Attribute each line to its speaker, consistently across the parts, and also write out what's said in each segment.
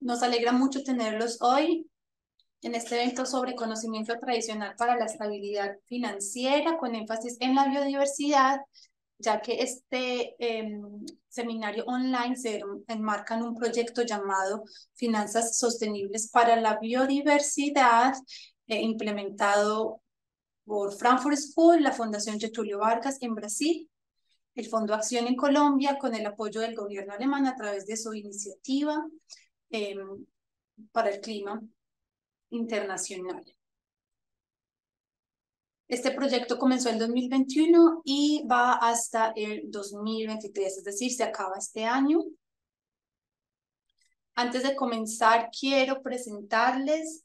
Speaker 1: Nos alegra mucho tenerlos hoy en este evento sobre conocimiento tradicional para la estabilidad financiera, con énfasis en la biodiversidad, ya que este seminario online se enmarca en un proyecto llamado Finanzas Sostenibles para la Biodiversidad, implementado por Frankfurt School, la Fundación Getúlio Vargas en Brasil, el Fondo Acción en Colombia, con el apoyo del gobierno alemán a través de su iniciativa eh, para el clima internacional. Este proyecto comenzó en 2021 y va hasta el 2023, es decir, se acaba este año. Antes de comenzar, quiero presentarles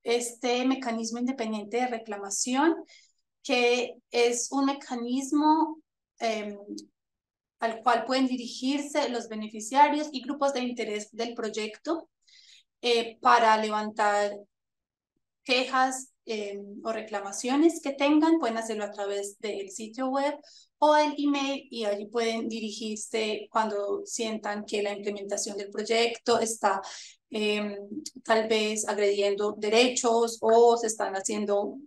Speaker 1: este mecanismo independiente de reclamación, que es un mecanismo al cual pueden dirigirse los beneficiarios y grupos de interés del proyecto para levantar quejas o reclamaciones que tengan. Pueden hacerlo a través del sitio web o el email, y allí pueden dirigirse cuando sientan que la implementación del proyecto está tal vez agrediendo derechos o se están haciendo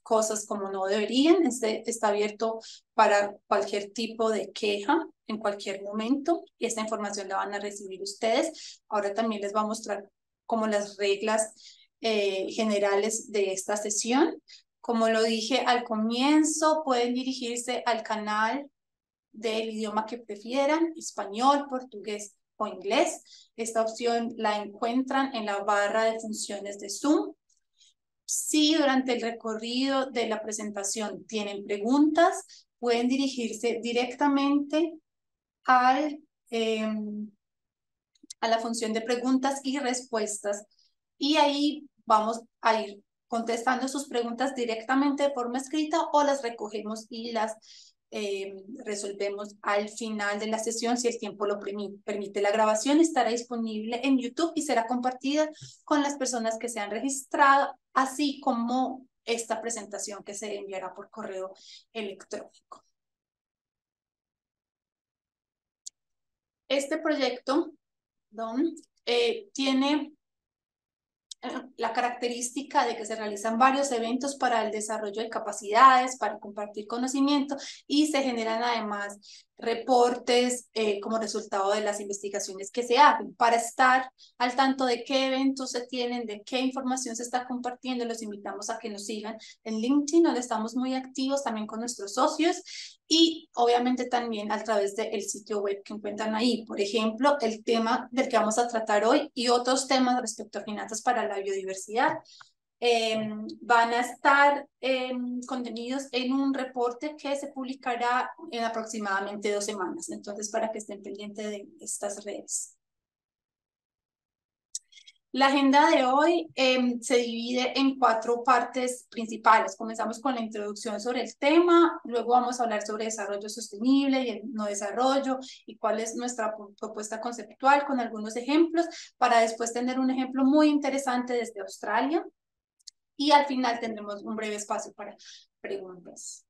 Speaker 1: cosas como no deberían. Está abierto para cualquier tipo de queja en cualquier momento, y esta información la van a recibir ustedes. Ahora también les voy a mostrar como las reglas generales de esta sesión. Como lo dije al comienzo, pueden dirigirse al canal del idioma que prefieran, español, portugués o inglés. Esta opción la encuentran en la barra de funciones de Zoom. Si durante el recorrido de la presentación tienen preguntas, pueden dirigirse directamente al, a la función de preguntas y respuestas, y ahí vamos a ir contestando sus preguntas directamente de forma escrita, o las recogemos y las resolvemos al final de la sesión si el tiempo lo permite. La grabación estará disponible en YouTube y será compartida con las personas que se han registrado, así como esta presentación que se enviará por correo electrónico. Este proyecto tiene la característica de que se realizan varios eventos para el desarrollo de capacidades, para compartir conocimiento, y se generan además reportes como resultado de las investigaciones que se hacen. Para estar al tanto de qué eventos se tienen, de qué información se está compartiendo, los invitamos a que nos sigan en LinkedIn, donde estamos muy activos también con nuestros socios, y obviamente también a través del sitio web que encuentran ahí. Por ejemplo, el tema del que vamos a tratar hoy y otros temas respecto a finanzas para la biodiversidad van a estar contenidos en un reporte que se publicará en aproximadamente 2 semanas. Entonces, para que estén pendientes de estas redes. La agenda de hoy se divide en 4 partes principales. Comenzamos con la introducción sobre el tema, luego vamos a hablar sobre desarrollo sostenible y el no desarrollo, y cuál es nuestra propuesta conceptual con algunos ejemplos, para después tener un ejemplo muy interesante desde Australia, y al final tendremos un breve espacio para preguntas.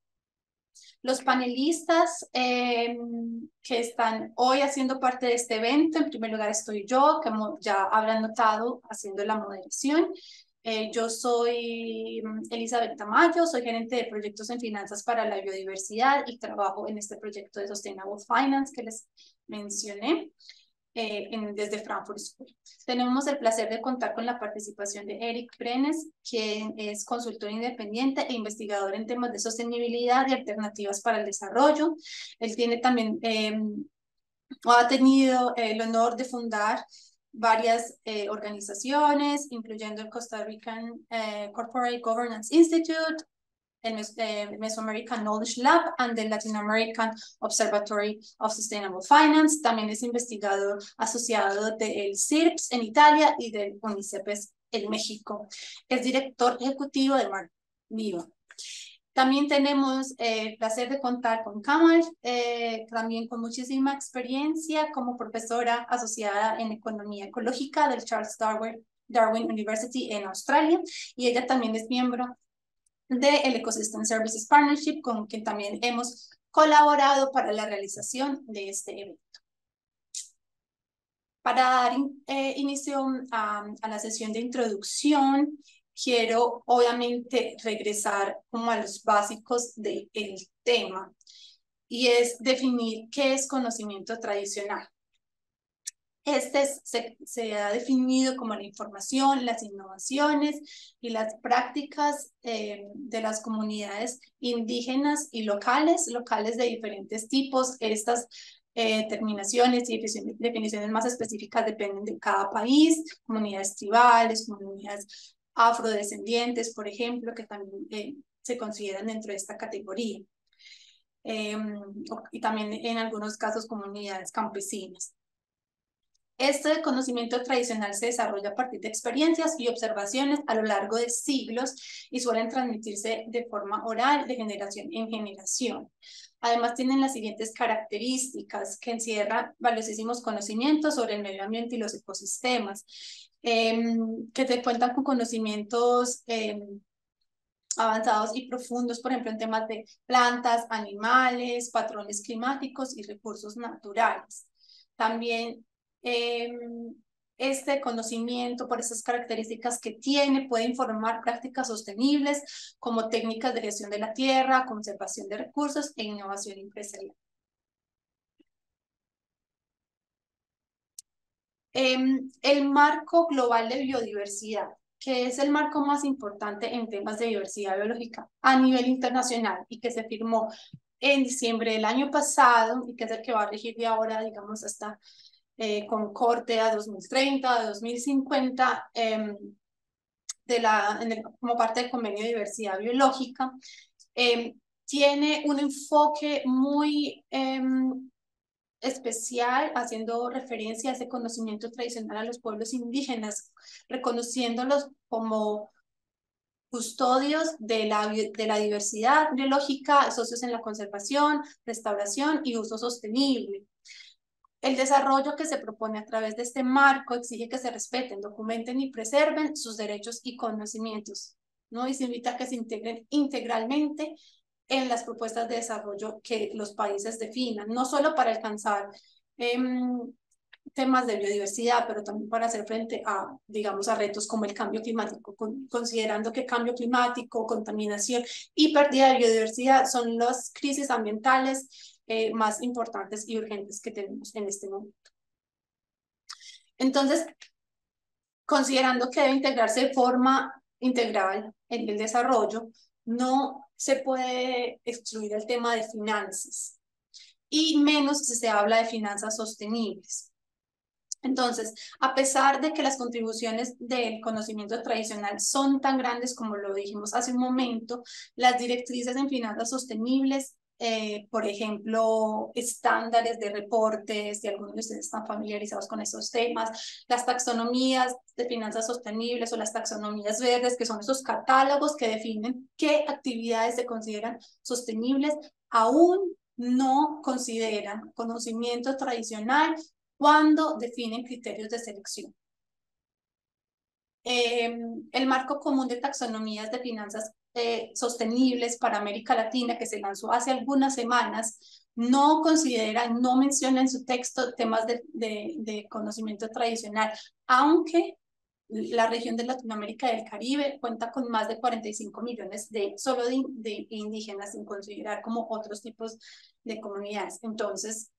Speaker 1: Los panelistas que están hoy haciendo parte de este evento: en primer lugar estoy yo, que ya habrán notado, haciendo la moderación. Yo soy Elizabeth Tamayo, soy gerente de proyectos en finanzas para la biodiversidad y trabajo en este proyecto de Sustainable Finance que les mencioné desde Frankfurt School. Tenemos el placer de contar con la participación de Eric Brenes, quien es consultor independiente e investigador en temas de sostenibilidad y alternativas para el desarrollo. Él tiene también, ha tenido el honor de fundar varias organizaciones, incluyendo el Costa Rican Corporate Governance Institute, el Mesoamerican Knowledge Lab and the Latin American Observatory of Sustainable Finance. También es investigador asociado del CIRPS en Italia y del UNICEF en México. Es director ejecutivo de Mar Viva. También tenemos el placer de contar con Kamal, también con muchísima experiencia como profesora asociada en Economía Ecológica del Charles Darwin University en Australia, y ella también es miembro del Ecosystem Services Partnership, con quien también hemos colaborado para la realización de este evento. Para dar inicio a la sesión de introducción, quiero obviamente regresar como a los básicos del tema, y es definir qué es conocimiento tradicional. Se ha definido como la información, las innovaciones y las prácticas de las comunidades indígenas y locales de diferentes tipos. Estas terminaciones y definiciones más específicas dependen de cada país: comunidades tribales, comunidades afrodescendientes, por ejemplo, que también se consideran dentro de esta categoría. Y también en algunos casos comunidades campesinas. Este conocimiento tradicional se desarrolla a partir de experiencias y observaciones a lo largo de siglos y suelen transmitirse de forma oral de generación en generación. Además, tienen las siguientes características, que encierran valiosísimos conocimientos sobre el medio ambiente y los ecosistemas, que te cuentan con conocimientos avanzados y profundos, por ejemplo, en temas de plantas, animales, patrones climáticos y recursos naturales. También este conocimiento, por esas características que tiene, puede informar prácticas sostenibles como técnicas de gestión de la tierra, conservación de recursos e innovación empresarial. El marco global de biodiversidad, que es el marco más importante en temas de diversidad biológica a nivel internacional y que se firmó en diciembre del año pasado y que es el que va a regir de ahora, digamos, hasta con corte a 2030, a 2050, como parte del Convenio de Diversidad Biológica. Tiene un enfoque muy especial, haciendo referencia a ese conocimiento tradicional a los pueblos indígenas, reconociéndolos como custodios de la diversidad biológica, socios en la conservación, restauración y uso sostenible. El desarrollo que se propone a través de este marco exige que se respeten, documenten y preserven sus derechos y conocimientos, ¿no? Y se invita a que se integren integralmente en las propuestas de desarrollo que los países definan, no solo para alcanzar temas de biodiversidad, pero también para hacer frente a, digamos, a retos como el cambio climático, considerando que cambio climático, contaminación y pérdida de biodiversidad son las crisis ambientales más importantes y urgentes que tenemos en este momento. Entonces, considerando que debe integrarse de forma integral en el desarrollo, no se puede excluir el tema de finanzas, y menos si se habla de finanzas sostenibles. Entonces, a pesar de que las contribuciones del conocimiento tradicional son tan grandes como lo dijimos hace un momento, las directrices en finanzas sostenibles, por ejemplo, estándares de reportes, y algunos de ustedes están familiarizados con esos temas, las taxonomías de finanzas sostenibles o las taxonomías verdes, que son esos catálogos que definen qué actividades se consideran sostenibles, aún no consideran conocimiento tradicional cuando definen criterios de selección. El marco común de taxonomías de finanzas sostenibles para América Latina, que se lanzó hace algunas semanas, no considera, no menciona en su texto temas de conocimiento tradicional, aunque la región de Latinoamérica y del Caribe cuenta con más de 45 millones solo de indígenas, sin considerar como otros tipos de comunidades. Entonces,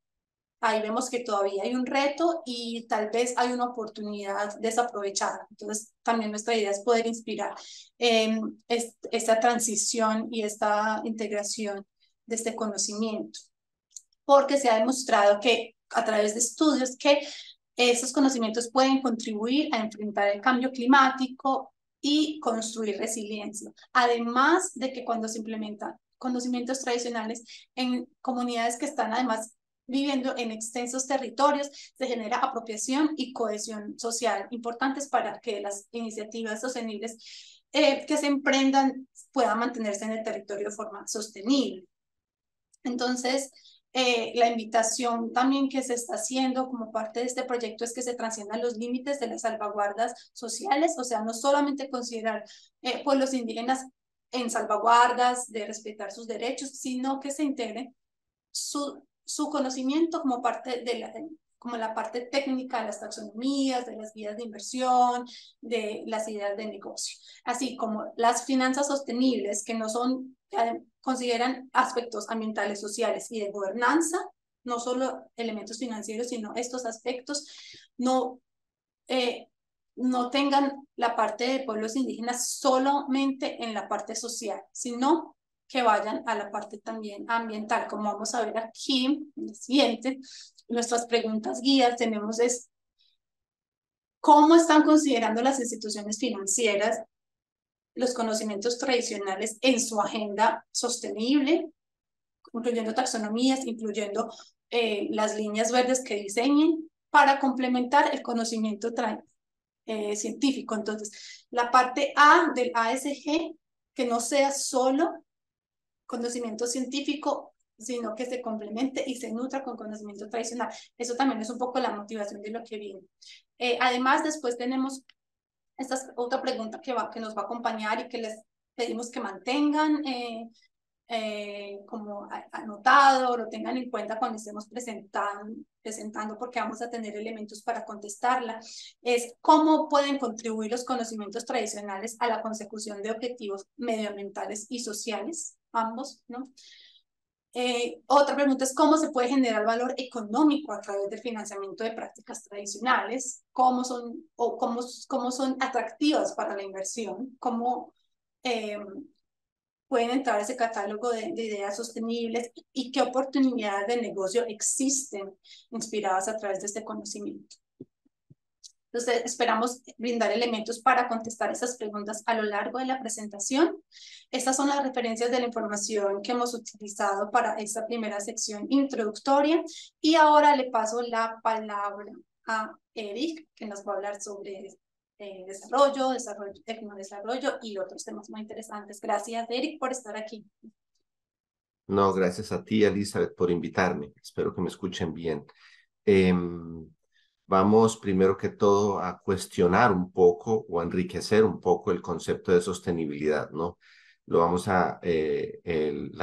Speaker 1: ahí vemos que todavía hay un reto y tal vez hay una oportunidad desaprovechada. Entonces, también nuestra idea es poder inspirar esta transición y esta integración de este conocimiento, porque se ha demostrado que a través de estudios que esos conocimientos pueden contribuir a enfrentar el cambio climático y construir resiliencia. Además de que cuando se implementan conocimientos tradicionales en comunidades que están además viviendo en extensos territorios, se genera apropiación y cohesión social, importantes para que las iniciativas sostenibles que se emprendan puedan mantenerse en el territorio de forma sostenible. Entonces, la invitación también que se está haciendo como parte de este proyecto es que se trasciendan los límites de las salvaguardas sociales, o sea, no solamente considerar pueblos indígenas en salvaguardas de respetar sus derechos, sino que se integre su conocimiento como parte como la parte técnica de las taxonomías, de las guías de inversión, de las ideas de negocio, así como las finanzas sostenibles, que no son, consideran aspectos ambientales, sociales y de gobernanza, no solo elementos financieros, sino estos aspectos, no, no tengan la parte de pueblos indígenas solamente en la parte social, sino que vayan a la parte también ambiental, como vamos a ver aquí en el siguiente. Nuestras preguntas guías tenemos es cómo están considerando las instituciones financieras los conocimientos tradicionales en su agenda sostenible, incluyendo taxonomías, incluyendo las líneas verdes que diseñen para complementar el conocimiento científico. Entonces, la parte A del ASG, que no sea solo conocimiento científico, sino que se complemente y se nutra con conocimiento tradicional. Eso también es un poco la motivación de lo que viene. Además, después tenemos esta es otra pregunta que nos va a acompañar y que les pedimos que mantengan como anotado, lo tengan en cuenta cuando estemos presentando porque vamos a tener elementos para contestarla, es cómo pueden contribuir los conocimientos tradicionales a la consecución de objetivos medioambientales y sociales, ambos, ¿no? Otra pregunta es cómo se puede generar valor económico a través del financiamiento de prácticas tradicionales, cómo son atractivas para la inversión, cómo pueden entrar a ese catálogo de ideas sostenibles y qué oportunidades de negocio existen inspiradas a través de este conocimiento. Entonces, esperamos brindar elementos para contestar esas preguntas a lo largo de la presentación. Estas son las referencias de la información que hemos utilizado para esta primera sección introductoria. Y ahora le paso la palabra a Eric, que nos va a hablar sobre desarrollo, tecnodesarrollo y otros temas muy interesantes. Gracias, Eric, por estar aquí.
Speaker 2: No, gracias a ti, Elizabeth, por invitarme. Espero que me escuchen bien. Vamos primero que todo a cuestionar un poco o a enriquecer un poco el concepto de sostenibilidad, ¿no? La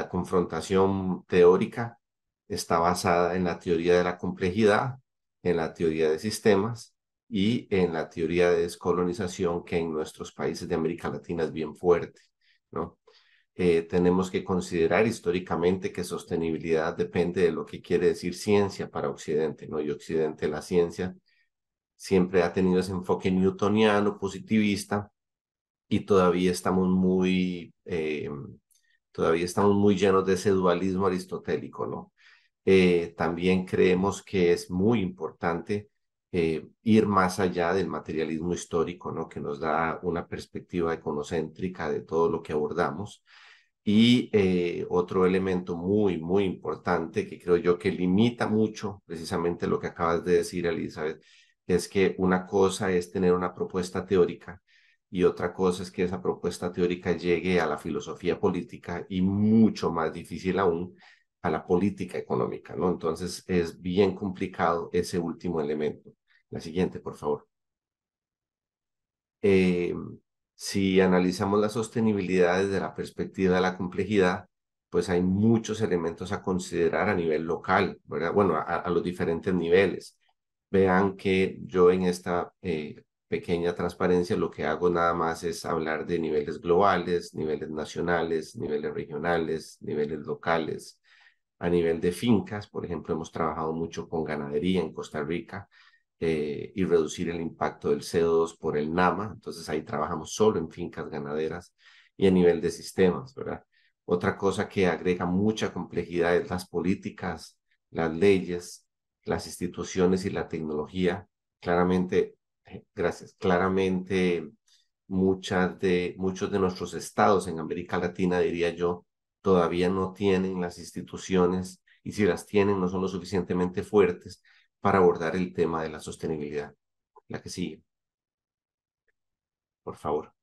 Speaker 2: confrontación teórica está basada en la teoría de la complejidad, en la teoría de sistemas y en la teoría de descolonización que en nuestros países de América Latina es bien fuerte, ¿no? Tenemos que considerar históricamente que sostenibilidad depende de lo que quiere decir ciencia para Occidente, ¿no? Y Occidente, la ciencia, siempre ha tenido ese enfoque newtoniano, positivista, y todavía estamos muy llenos de ese dualismo aristotélico, ¿no? También creemos que es muy importante ir más allá del materialismo histórico, ¿no? Que nos da una perspectiva econocéntrica de todo lo que abordamos. Y otro elemento muy, muy importante que creo yo que limita mucho precisamente lo que acabas de decir, Elizabeth, es que una cosa es tener una propuesta teórica y otra cosa es que esa propuesta teórica llegue a la filosofía política y mucho más difícil aún a la política económica, ¿no? Entonces es bien complicado ese último elemento. La siguiente, por favor. Eh, si analizamos la sostenibilidad desde la perspectiva de la complejidad, pues hay muchos elementos a considerar a nivel local, ¿verdad? Bueno, a los diferentes niveles. Vean que yo en esta pequeña transparencia lo que hago nada más es hablar de niveles globales, niveles nacionales, niveles regionales, niveles locales. A nivel de fincas, por ejemplo, hemos trabajado mucho con ganadería en Costa Rica y reducir el impacto del CO2 por el NAMA. Entonces ahí trabajamos solo en fincas ganaderas y a nivel de sistemas, ¿verdad? Otra cosa que agrega mucha complejidad es las políticas, las leyes, las instituciones y la tecnología. Claramente, gracias, claramente muchos de nuestros estados en América Latina, diría yo, todavía no tienen las instituciones y si las tienen no son lo suficientemente fuertes para abordar el tema de la sostenibilidad. La que sigue, por favor.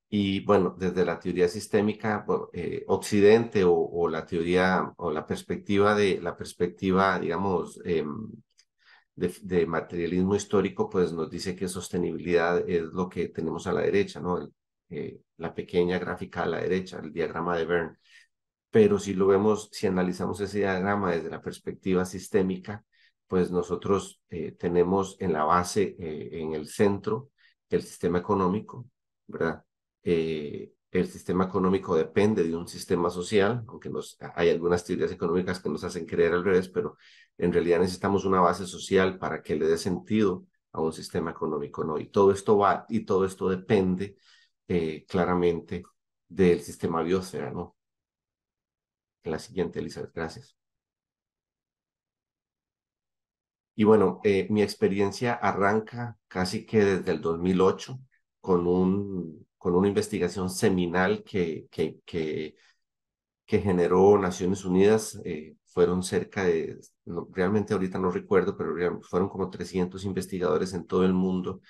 Speaker 2: Y bueno, desde la teoría sistémica, bueno, Occidente o la teoría o la perspectiva, digamos, de materialismo histórico, pues nos dice que sostenibilidad es lo que tenemos a la derecha, ¿no? La pequeña gráfica a la derecha, el diagrama de Bern. Pero si lo vemos, si analizamos ese diagrama desde la perspectiva sistémica, pues nosotros tenemos en la base, en el centro, el sistema económico, ¿verdad? El sistema económico depende de un sistema social, aunque hay algunas teorías económicas que nos hacen creer al revés, pero en realidad necesitamos una base social para que le dé sentido a un sistema económico, ¿no? Y todo esto va, y todo esto depende claramente del sistema biosfera, ¿no? En la siguiente, Elizabeth, gracias. Y bueno, mi experiencia arranca casi que desde el 2008 con una investigación seminal que generó Naciones Unidas. Fueron cerca de, realmente ahorita no recuerdo, pero fueron como 300 investigadores en todo el mundo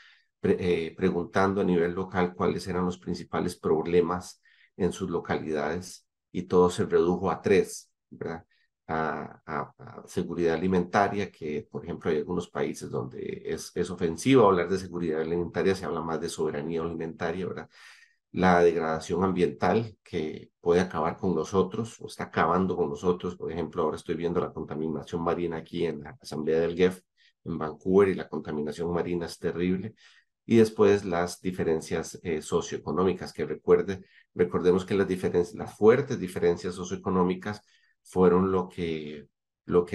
Speaker 2: preguntando a nivel local cuáles eran los principales problemas en sus localidades, y todo se redujo a tres, ¿verdad? A seguridad alimentaria, que por ejemplo hay algunos países donde es ofensivo hablar de seguridad alimentaria, se habla más de soberanía alimentaria, ¿verdad? La degradación ambiental, que puede acabar con nosotros o está acabando con nosotros. Por ejemplo, ahora estoy viendo la contaminación marina aquí en la Asamblea del GEF en Vancouver, y la contaminación marina es terrible. Y después las diferencias socioeconómicas, que recordemos que las fuertes diferencias socioeconómicas fueron lo que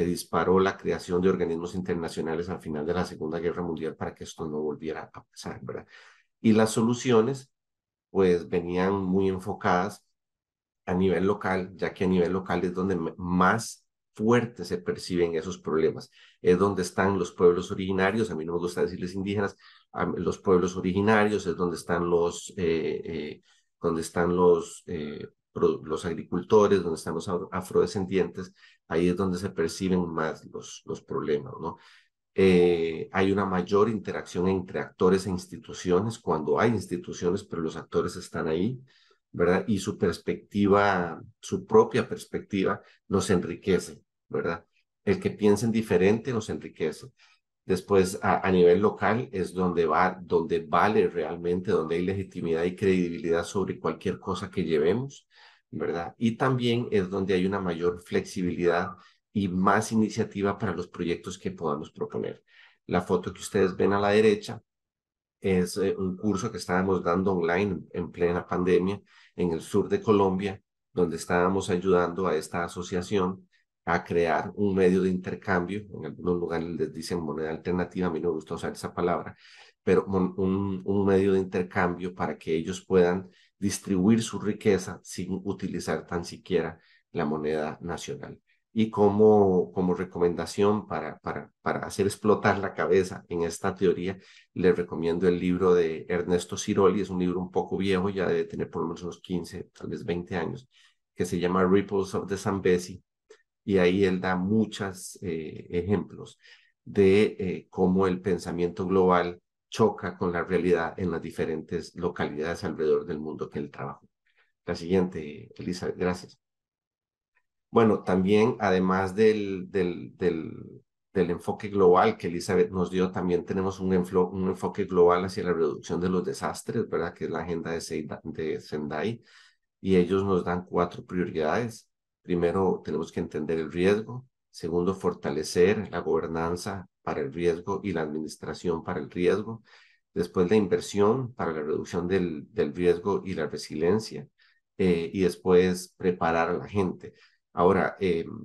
Speaker 2: disparó la creación de organismos internacionales al final de la Segunda Guerra Mundial para que esto no volviera a pasar, ¿verdad? Y las soluciones pues venían muy enfocadas a nivel local, ya que a nivel local es donde más fuerte se perciben esos problemas. Es donde están los pueblos originarios, a mí no me gusta decirles indígenas, los pueblos originarios, es donde están los agricultores, donde están los afrodescendientes. Ahí es donde se perciben más los problemas, ¿no? Hay una mayor interacción entre actores e instituciones cuando hay instituciones, pero los actores están ahí, ¿verdad? Y su perspectiva, su propia perspectiva, nos enriquece, ¿verdad? El que piensen diferente nos enriquece. Después, a nivel local es donde vale realmente, donde hay legitimidad y credibilidad sobre cualquier cosa que llevemos, ¿verdad? Y también es donde hay una mayor flexibilidad y más iniciativa para los proyectos que podamos proponer. La foto que ustedes ven a la derecha es un curso que estábamos dando online en plena pandemia en el sur de Colombia, donde estábamos ayudando a esta asociación a crear un medio de intercambio. En algunos lugares les dicen moneda alternativa, a mí no me gusta usar esa palabra, pero un medio de intercambio para que ellos puedan distribuir su riqueza sin utilizar tan siquiera la moneda nacional. Y como recomendación para hacer explotar la cabeza en esta teoría, les recomiendo el libro de Ernesto Siroli. Es un libro un poco viejo, ya debe tener por lo menos unos 15, tal vez 20 años, que se llama Ripples of the Zambezi, y ahí él da muchos ejemplos de cómo el pensamiento global choca con la realidad en las diferentes localidades alrededor del mundo que él trabaja. La siguiente, Elizabeth, gracias. Bueno, también, además del enfoque global que Elizabeth nos dio, también tenemos un enfoque global hacia la reducción de los desastres, ¿verdad? Que es la agenda de Sendai, y ellos nos dan 4 prioridades. Primero, tenemos que entender el riesgo. Segundo, fortalecer la gobernanza para el riesgo y la administración para el riesgo. Después, la inversión para la reducción del riesgo y la resiliencia. Y después, preparar a la gente. Ahora, en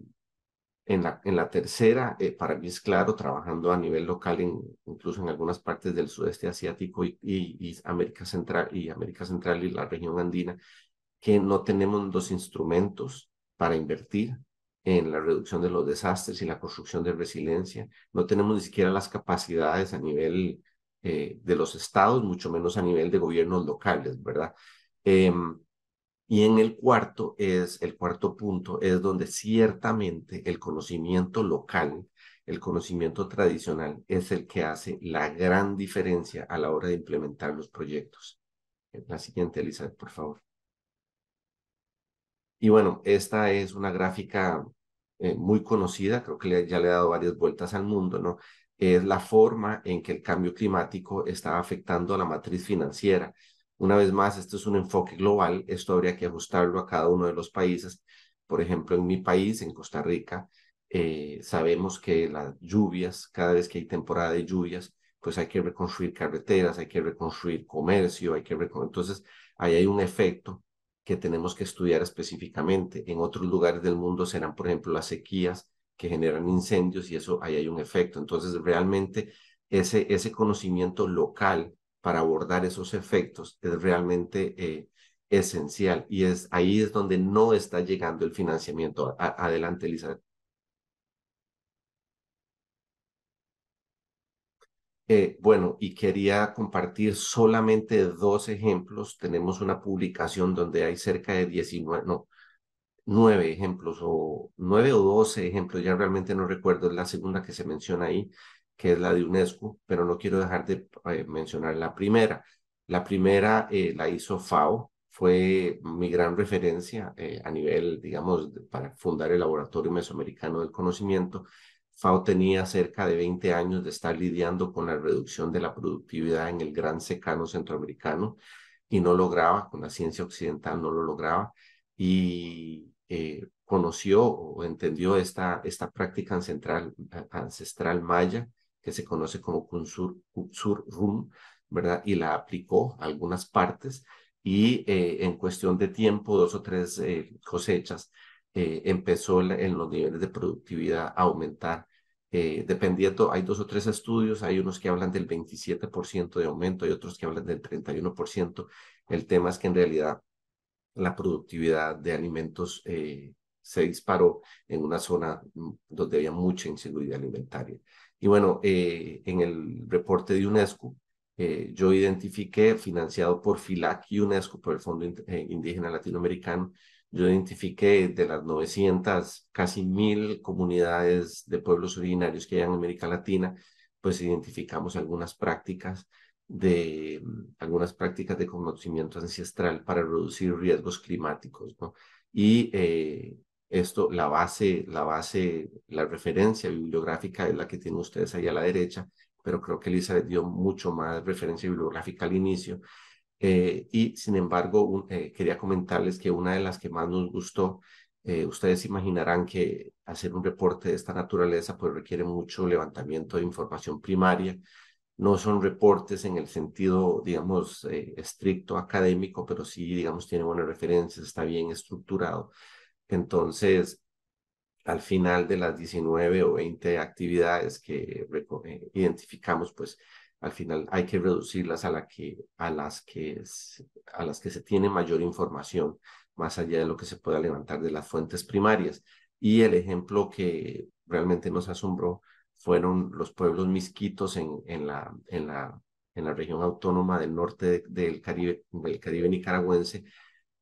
Speaker 2: la tercera, para mí es claro, trabajando a nivel local, incluso en algunas partes del sudeste asiático y América Central y la región andina, que no tenemos los instrumentos para invertir en la reducción de los desastres y la construcción de resiliencia. No tenemos ni siquiera las capacidades a nivel de los estados, mucho menos a nivel de gobiernos locales, ¿verdad? Y en el cuarto punto es donde ciertamente el conocimiento local, el conocimiento tradicional, es el que hace la gran diferencia a la hora de implementar los proyectos. La siguiente, Elizabeth, por favor. Y bueno, esta es una gráfica muy conocida, creo que ya le he dado varias vueltas al mundo, ¿no? Es la forma en que el cambio climático está afectando a la matriz financiera. Una vez más, esto es un enfoque global, esto habría que ajustarlo a cada uno de los países. Por ejemplo, en mi país, en Costa Rica, Sabemos que las lluvias, cada vez que hay temporada de lluvias, pues hay que reconstruir carreteras, hay que reconstruir comercio, entonces ahí hay un efecto que tenemos que estudiar específicamente. En otros lugares del mundo serán, por ejemplo, las sequías que generan incendios y eso ahí hay un efecto. Entonces, realmente ese conocimiento local para abordar esos efectos es realmente esencial y ahí es donde no está llegando el financiamiento. Adelante, Elizabeth. Bueno, y quería compartir solamente dos ejemplos. Tenemos una publicación donde hay cerca de 19, no, 9 ejemplos o 9 o 12 ejemplos, ya realmente no recuerdo, es la segunda que se menciona ahí, que es la de UNESCO, pero no quiero dejar de mencionar la primera. La primera la hizo FAO, fue mi gran referencia a nivel, digamos, para fundar el Laboratorio Mesoamericano del Conocimiento. FAO tenía cerca de 20 años de estar lidiando con la reducción de la productividad en el gran secano centroamericano y no lograba, con la ciencia occidental no lo lograba y conoció o entendió esta práctica ancestral maya que se conoce como Kunsur Rum, ¿verdad? Y la aplicó a algunas partes y en cuestión de tiempo, 2 o 3 cosechas, empezó en los niveles de productividad a aumentar. Dependiendo, hay 2 o 3 estudios, hay unos que hablan del 27% de aumento, hay otros que hablan del 31%. El tema es que en realidad la productividad de alimentos se disparó en una zona donde había mucha inseguridad alimentaria. Y bueno, en el reporte de UNESCO, yo identifiqué, financiado por FILAC y UNESCO, por el Fondo Indígena Latinoamericano, yo identifiqué de las 900, casi 1000 comunidades de pueblos originarios que hay en América Latina, pues identificamos algunas prácticas de conocimiento ancestral para reducir riesgos climáticos, ¿no? Y esto, la referencia bibliográfica es la que tienen ustedes ahí a la derecha, pero creo que Elizabeth dio mucho más referencia bibliográfica al inicio. Y sin embargo, quería comentarles que una de las que más nos gustó, ustedes imaginarán que hacer un reporte de esta naturaleza pues requiere mucho levantamiento de información primaria. No son reportes en el sentido, digamos, estricto académico, pero sí, digamos, tiene buenas referencias, está bien estructurado. Entonces, al final de las 19 o 20 actividades que identificamos, pues al final hay que reducirlas a las que se tiene mayor información, más allá de lo que se pueda levantar de las fuentes primarias. Y el ejemplo que realmente nos asombró fueron los pueblos misquitos en la región autónoma del norte del Caribe nicaragüense,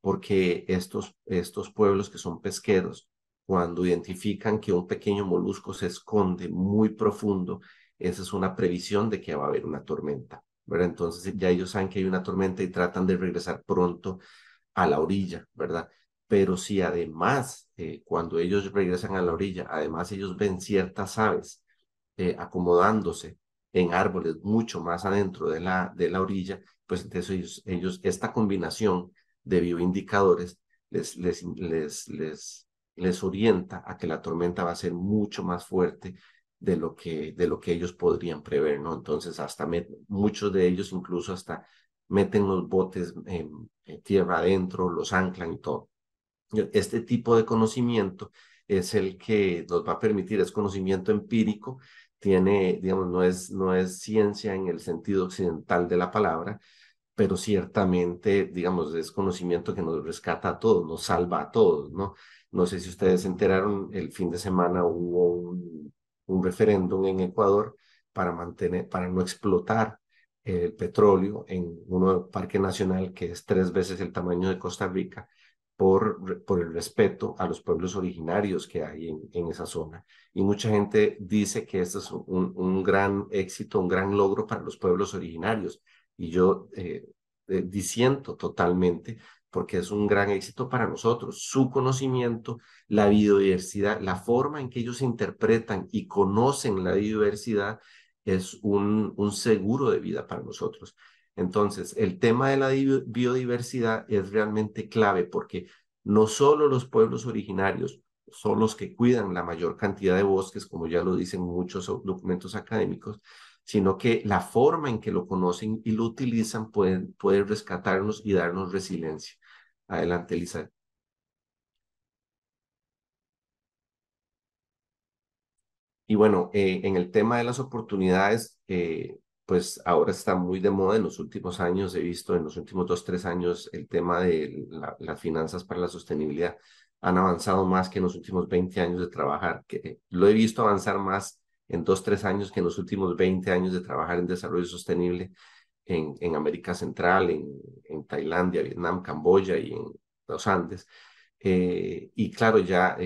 Speaker 2: porque estos pueblos que son pesqueros, cuando identifican que un pequeño molusco se esconde muy profundo, esa es una previsión de que va a haber una tormenta, ¿verdad? Entonces ya ellos saben que hay una tormenta y tratan de regresar pronto a la orilla, ¿verdad? Pero si además, cuando ellos regresan a la orilla, además ellos ven ciertas aves acomodándose en árboles mucho más adentro de la orilla, pues entonces esta combinación de bioindicadores les orienta a que la tormenta va a ser mucho más fuerte de lo que ellos podrían prever, ¿no? Entonces, muchos de ellos incluso hasta meten los botes en tierra adentro, los anclan y todo. Este tipo de conocimiento es el que nos va a permitir, es conocimiento empírico, digamos, no es ciencia en el sentido occidental de la palabra, pero ciertamente, digamos, es conocimiento que nos rescata a todos, nos salva a todos, ¿no? No sé si ustedes se enteraron, el fin de semana hubo un referéndum en Ecuador para no explotar el petróleo en un parque nacional que es 3 veces el tamaño de Costa Rica por el respeto a los pueblos originarios que hay en esa zona. Y mucha gente dice que este es un gran éxito, un gran logro para los pueblos originarios. Y yo disiento totalmente porque es un gran éxito para nosotros. Su conocimiento, la biodiversidad, la forma en que ellos interpretan y conocen la biodiversidad es un seguro de vida para nosotros. Entonces, el tema de la biodiversidad es realmente clave porque no solo los pueblos originarios son los que cuidan la mayor cantidad de bosques, como ya lo dicen muchos documentos académicos, sino que la forma en que lo conocen y lo utilizan puede rescatarnos y darnos resiliencia. Adelante, Elisa. Y bueno, en el tema de las oportunidades, pues ahora está muy de moda en los últimos años. He visto en los últimos 2, 3 años el tema de las finanzas para la sostenibilidad han avanzado más que en los últimos 20 años de trabajar. Que lo he visto avanzar más en 2, 3 años que en los últimos 20 años de trabajar en desarrollo sostenible en América Central, en Tailandia, Vietnam, Camboya y en los Andes. Y claro, ya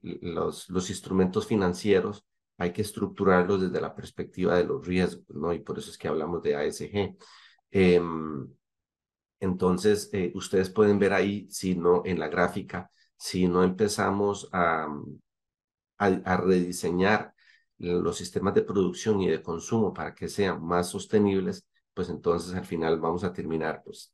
Speaker 2: los instrumentos financieros hay que estructurarlos desde la perspectiva de los riesgos, ¿no? Y por eso es que hablamos de ASG. Entonces, ustedes pueden ver ahí, si no, en la gráfica, si no empezamos a rediseñar los sistemas de producción y de consumo para que sean más sostenibles, pues entonces al final vamos a terminar pues,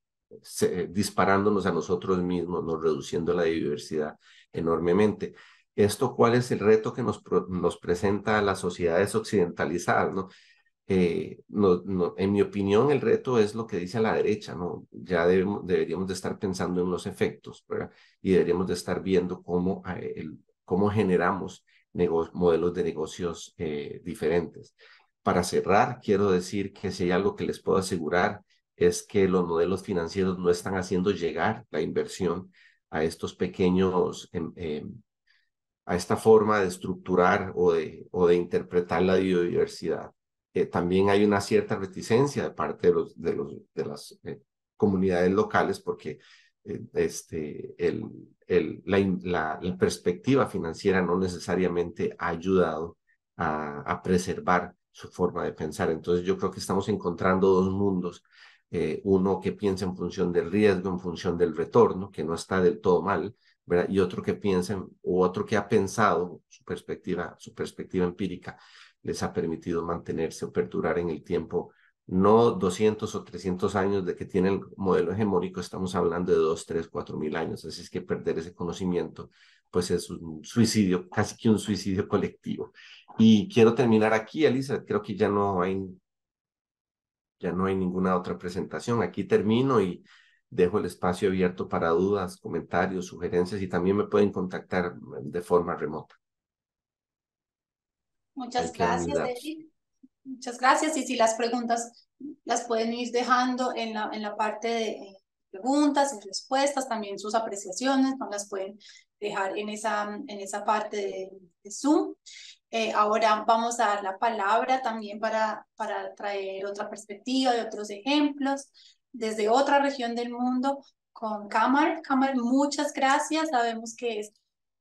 Speaker 2: disparándonos a nosotros mismos, ¿no? Reduciendo la biodiversidad enormemente. ¿Esto cuál es el reto que nos presenta a las sociedades occidentalizadas, ¿no? En mi opinión, el reto es lo que dice a la derecha, ¿no? Ya deberíamos de estar pensando en los efectos, ¿verdad? Y deberíamos de estar viendo cómo generamos modelos de negocios diferentes. Para cerrar, quiero decir que si hay algo que les puedo asegurar es que los modelos financieros no están haciendo llegar la inversión a estos pequeños a esta forma de estructurar o de interpretar la biodiversidad. También hay una cierta reticencia de parte de las comunidades locales porque la perspectiva financiera no necesariamente ha ayudado a preservar su forma de pensar. Entonces yo creo que estamos encontrando dos mundos, uno que piensa en función del riesgo, en función del retorno, que no está del todo mal, ¿verdad? Y otro que piensen, o otro que ha pensado, su perspectiva empírica les ha permitido mantenerse o perdurar en el tiempo, no 200 o 300 años de que tiene el modelo hegemónico, estamos hablando de 2, 3, 4 mil años, así es que perder ese conocimiento, pues es un suicidio, casi que un suicidio colectivo. Y quiero terminar aquí, Elisa, creo que ya no hay ninguna otra presentación. Aquí termino y dejo el espacio abierto para dudas, comentarios, sugerencias y también me pueden contactar de forma remota. Ahí
Speaker 1: Muchas
Speaker 2: quedan mis
Speaker 1: gracias,
Speaker 2: datos.
Speaker 1: Eric. Muchas gracias. Y si las preguntas las pueden ir dejando en la parte de preguntas y respuestas, también sus apreciaciones, no las pueden dejar en esa parte de Zoom. Ahora vamos a dar la palabra también para traer otra perspectiva de otros ejemplos desde otra región del mundo con Kamar. Kamar, muchas gracias. Sabemos que es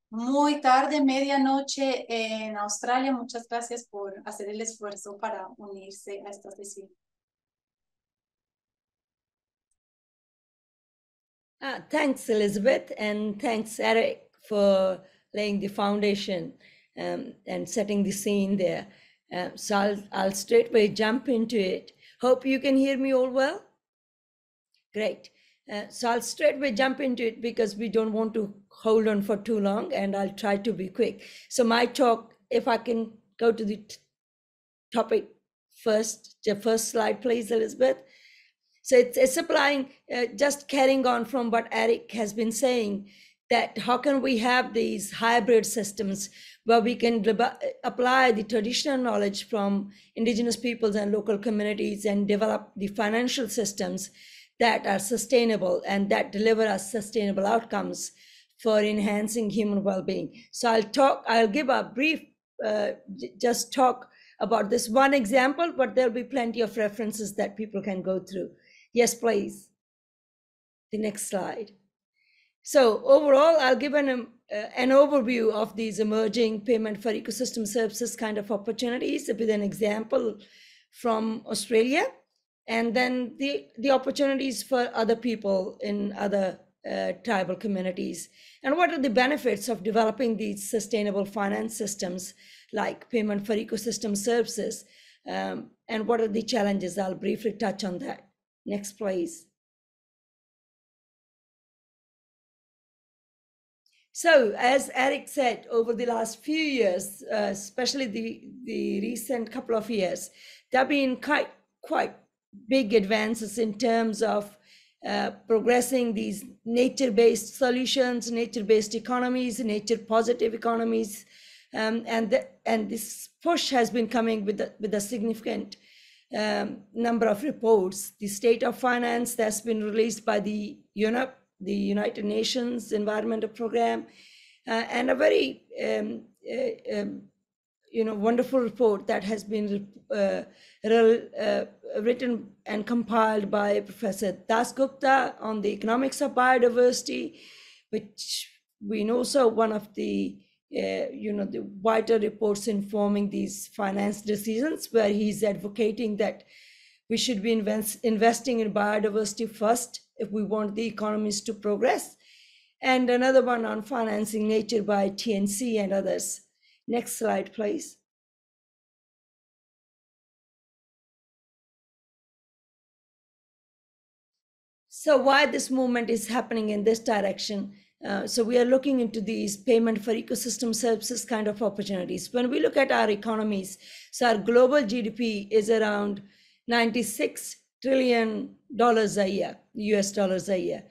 Speaker 1: muy tarde, medianoche en Australia. Muchas gracias por hacer el esfuerzo para unirse a esta sesión.
Speaker 3: Thanks, Elizabeth, and thanks, Eric, for laying the foundation and setting the scene there. So I'll straightway jump into it. Hope you can hear me all well. Great. So I'll straightway jump into it because we don't want to hold on for too long, and I'll try to be quick. So my talk, if I can go to the topic first, the first slide, please, Elizabeth. So it's applying, just carrying on from what Eric has been saying, that how can we have these hybrid systems where we can apply the traditional knowledge from indigenous peoples and local communities and develop the financial systems that are sustainable and that deliver us sustainable outcomes for enhancing human well-being. So I'll give a brief, just talk about this one example, but there'll be plenty of references that people can go through. Yes, please. The next slide. So overall, I'll give an overview of these emerging payment for ecosystem services kind of opportunities with an example from Australia, and then the opportunities for other people in other tribal communities. And what are the benefits of developing these sustainable finance systems like payment for ecosystem services? And what are the challenges? I'll briefly touch on that. Next, please. So, as Eric said, over the last few years, especially the recent couple of years, there have been quite big advances in terms of progressing these nature-based solutions, nature-based economies, nature-positive economies, and this push has been coming with a significant number of reports. The State of Finance that's been released by the UNEP, the United Nations Environmental Program, and a very wonderful report that has been written and compiled by Professor Dasgupta on the economics of biodiversity, which we know so one of the the vital reports informing these finance decisions, where he's advocating that we should be investing in biodiversity first if we want the economies to progress. And another one on financing nature by TNC and others. Next slide, please. So why this movement is happening in this direction? So we are looking into these payment for ecosystem services kind of opportunities. When we look at our economies, so our global GDP is around $96 trillion a year, US dollars a year.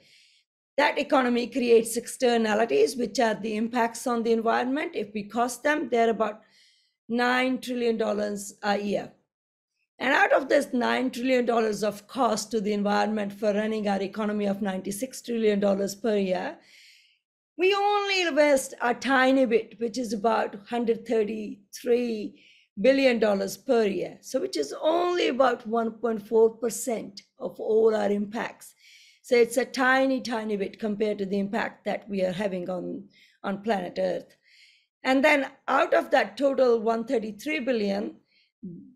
Speaker 3: That economy creates externalities, which are the impacts on the environment. If we cost them, they're about $9 trillion a year. And out of this $9 trillion of cost to the environment for running our economy of $96 trillion per year, we only invest a tiny bit, which is about $133 billion per year. So which is only about 1.4% of all our impacts. So it's a tiny, tiny bit compared to the impact that we are having on planet Earth. And then out of that total 133 billion,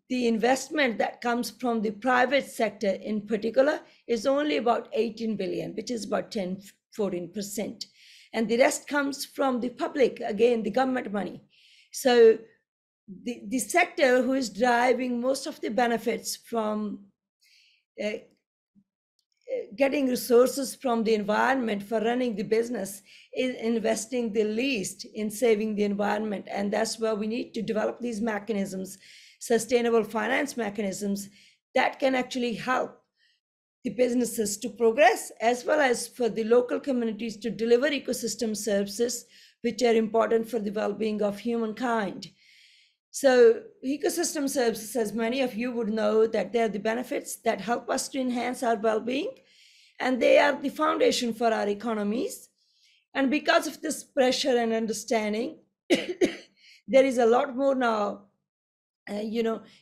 Speaker 3: the investment that comes from the private sector in particular is only about 18 billion, which is about 14%. And the rest comes from the public, again, the government money. So the sector who is driving most of the benefits from getting resources from the environment for running the business is investing the least in saving the environment. And that's where we need to develop these mechanisms, sustainable finance mechanisms that can actually help the businesses to progress, as well as for the local communities to deliver ecosystem services, which are important for the well-being of humankind. So ecosystem services, as many of you would know, that they're the benefits that help us to enhance our well-being, and they are the foundation for our economies. And because of this pressure and understanding, there is a lot more now,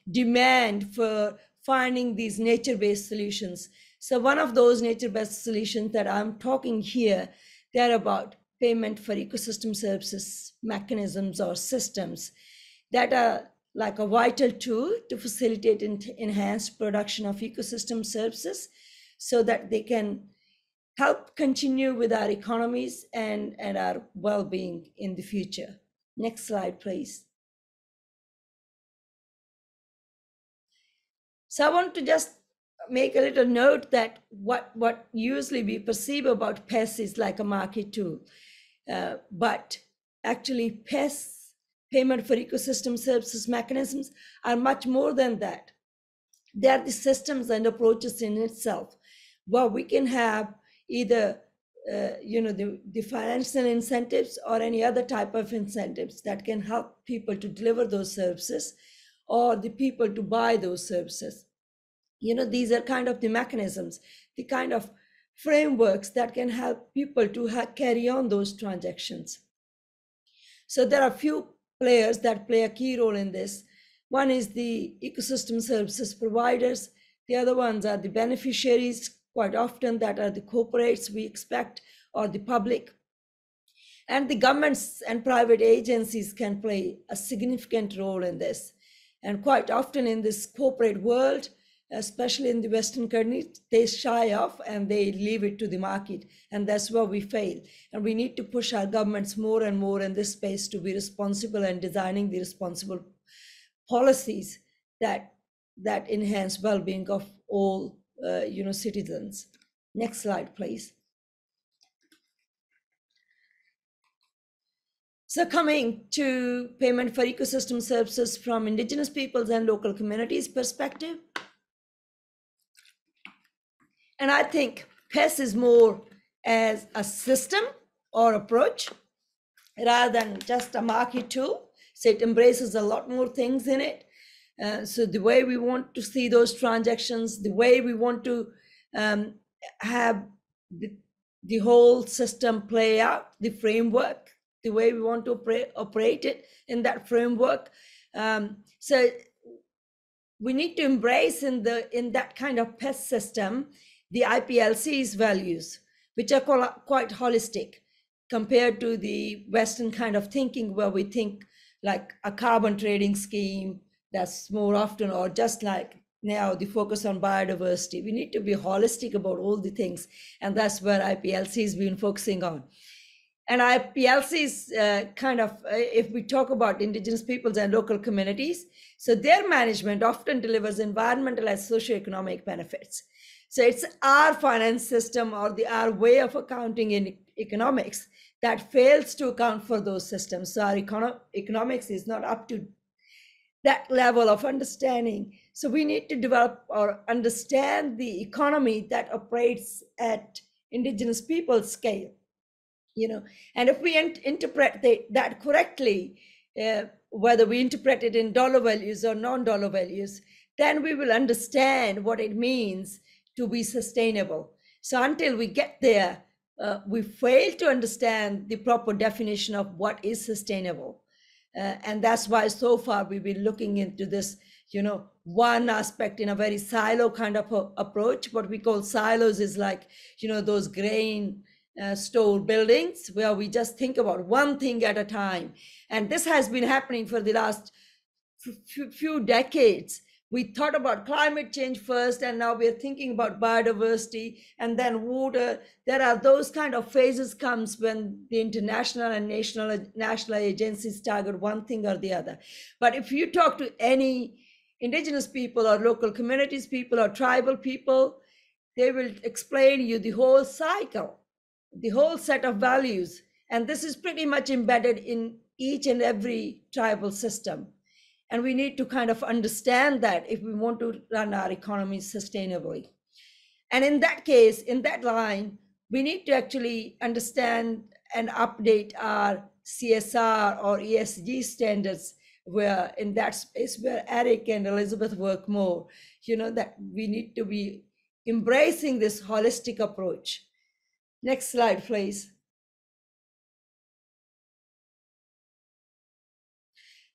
Speaker 3: demand for finding these nature-based solutions. So one of those nature-based solutions that I'm talking here, they're about payment for ecosystem services mechanisms or systems that are like a vital tool to facilitate and enhance production of ecosystem services so that they can help continue with our economies and our well-being in the future. Next slide, please. So I want to just make a little note that what usually we perceive about PES is like a market tool, but actually PES, payment for ecosystem services mechanisms, are much more than that. They are the systems and approaches in itself, where we can have either the financial incentives or any other type of incentives that can help people to deliver those services or the people to buy those services. These are kind of the mechanisms, the kind of frameworks that can help people to carry on those transactions. So there are a few players that play a key role in this. One is the ecosystem services providers. The other ones are the beneficiaries, quite often that are the corporates we expect, or the public. And the governments and private agencies can play a significant role in this. And quite often in this corporate world, especially in the Western countries, they shy off and they leave it to the market. And that's where we fail. And we need to push our governments more and more in this space to be responsible and designing the responsible policies that enhance well-being of all citizens. Next slide, please. So coming to payment for ecosystem services from indigenous peoples and local communities perspective. And I think PES is more as a system or approach rather than just a market tool. So it embraces a lot more things in it. So the way we want to see those transactions, the way we want to have the whole system play out, the framework, the way we want to operate it in that framework. So we need to embrace in that kind of PES system the IPLC's values, which are quite holistic compared to the Western kind of thinking where we think like a carbon trading scheme that's more often, or just like now the focus on biodiversity. We need to be holistic about all the things, and that's where IPLC has been focusing on. And IPLC's kind of, if we talk about indigenous peoples and local communities, so their management often delivers environmental and socioeconomic benefits. So it's our finance system or our way of accounting in economics that fails to account for those systems. So our economics is not up to that level of understanding. So we need to develop or understand the economy that operates at indigenous people scale, and if we interpret that correctly, whether we interpret it in dollar values or non-dollar values, then we will understand what it means to be sustainable. So until we get there, we fail to understand the proper definition of what is sustainable. And that's why so far we've been looking into this, one aspect in a very silo kind of approach. What we call silos is like, those grain store buildings where we just think about one thing at a time. And this has been happening for the last few decades. We thought about climate change first, and now we're thinking about biodiversity and then water. There are those kind of phases comes when the international and national agencies target one thing or the other. But if you talk to any indigenous people or local communities people or tribal people, they will explain you the whole cycle, the whole set of values. And this is pretty much embedded in each and every tribal system. And we need to kind of understand that if we want to run our economy sustainably. And in that case, in that line, we need to actually understand and update our CSR or ESG standards, where in that space where Eric and Elizabeth work more, that we need to be embracing this holistic approach. Next slide, please.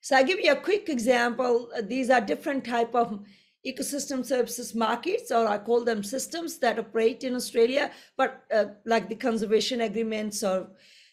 Speaker 3: So I'll give you a quick example. These are different type of ecosystem services markets, or I call them systems that operate in Australia, but like the conservation agreements or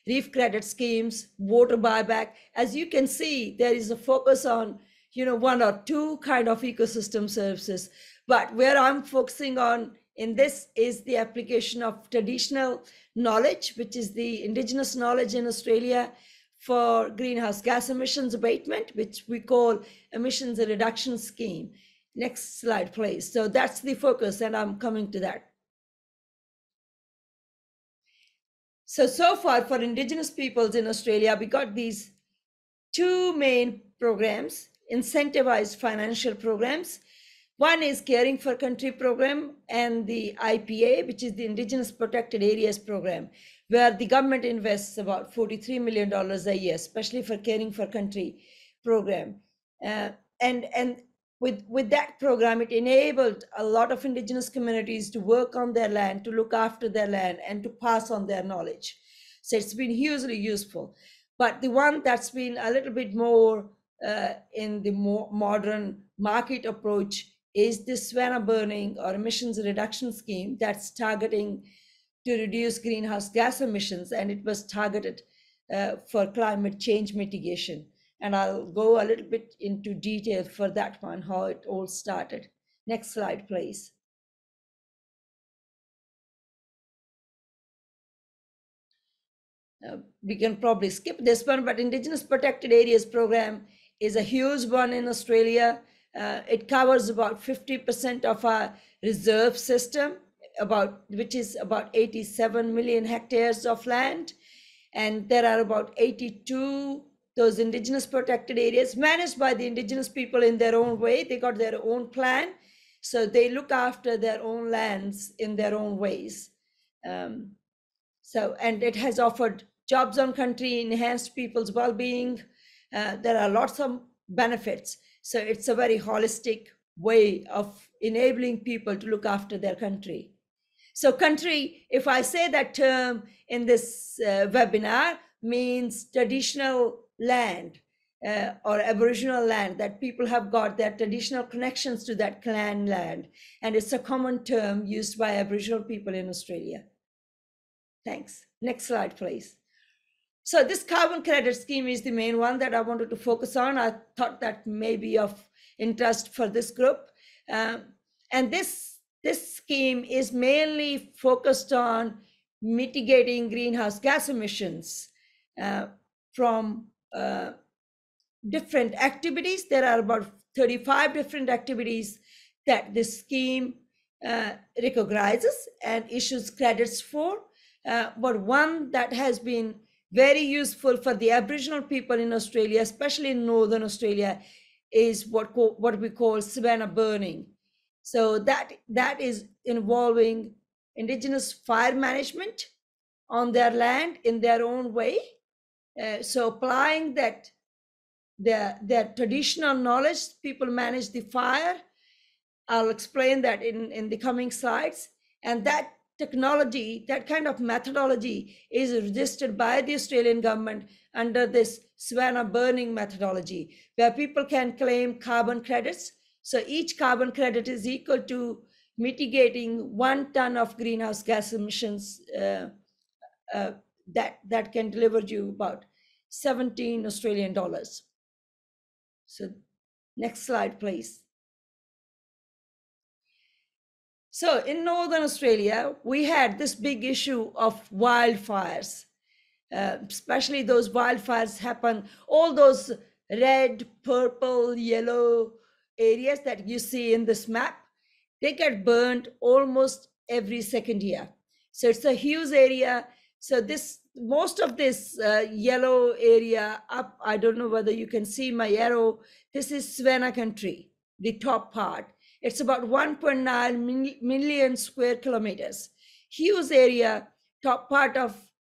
Speaker 3: reef credit schemes, water buyback. As you can see, there is a focus on, one or two kind of ecosystem services. But where I'm focusing on in this is the application of traditional knowledge, which is the indigenous knowledge in Australia, for greenhouse gas emissions abatement, which we call emissions reduction scheme. Next slide, please. So that's the focus, and I'm coming to that. So far for indigenous peoples in Australia, we got these two main programs, incentivized financial programs. One is Caring for Country program, and the IPA, which is the Indigenous Protected Areas program, where the government invests about $43 million a year, especially for Caring for Country program. And with that program, it enabled a lot of indigenous communities to work on their land, to look after their land, and to pass on their knowledge. So it's been hugely useful. But the one that's been a little bit more in the more modern market approach is the savanna burning or emissions reduction scheme that's targeting to reduce greenhouse gas emissions, and it was targeted for climate change mitigation. And I'll go a little bit into detail for that one, how it all started. Next slide, please. We can probably skip this one, but Indigenous Protected Areas program is a huge one in Australia. It covers about 50% of our reserve system, which is about 87 million hectares of land. And there are about 82 those indigenous protected areas managed by the indigenous people in their own way. They got their own plan. So they look after their own lands in their own ways. And it has offered jobs on country, enhanced people's well-being. There are lots of benefits. So it's a very holistic way of enabling people to look after their country. So country, if I say that term in this webinar, means traditional land or Aboriginal land, that people have got their traditional connections to that clan land. And it's a common term used by Aboriginal people in Australia. Thanks. Next slide, please. So this carbon credit scheme is the main one that I wanted to focus on. I thought that may be of interest for this group. And this scheme is mainly focused on mitigating greenhouse gas emissions from different activities. There are about 35 different activities that this scheme recognizes and issues credits for. But one that has been very useful for the Aboriginal people in Australia, especially in Northern Australia, is what we call savanna burning. So that is involving Indigenous fire management on their land in their own way. So applying that their traditional knowledge, people manage the fire. I'll explain that in the coming slides. And that technology, that kind of methodology is registered by the Australian government under this savanna burning methodology, where people can claim carbon credits. So each carbon credit is equal to mitigating 1 ton of greenhouse gas emissions that can deliver you about 17 Australian dollars. So next slide, please. So in Northern Australia, we had this big issue of wildfires, especially those wildfires happen, all those red, purple, yellow areas that you see in this map, they get burned almost every second year. So it's a huge area. So most of this yellow area up, I don't know whether you can see my arrow, this is savanna country, the top part. It's about 1.9 million square kilometers. Huge area, top part of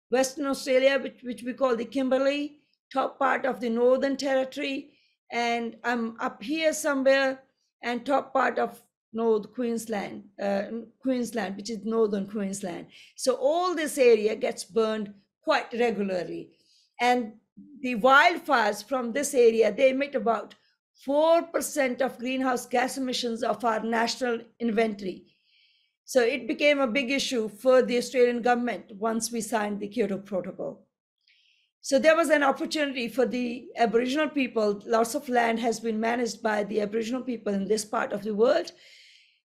Speaker 3: Western Australia, which we call the Kimberley, top part of the Northern Territory, and I'm up here somewhere, and top part of North Queensland, which is Northern Queensland. So all this area gets burned quite regularly. And the wildfires from this area, they emit about 4% of greenhouse gas emissions of our national inventory. So it became a big issue for the Australian government once we signed the Kyoto Protocol. So there was an opportunity for the Aboriginal people. Lots of land has been managed by the Aboriginal people in this part of the world.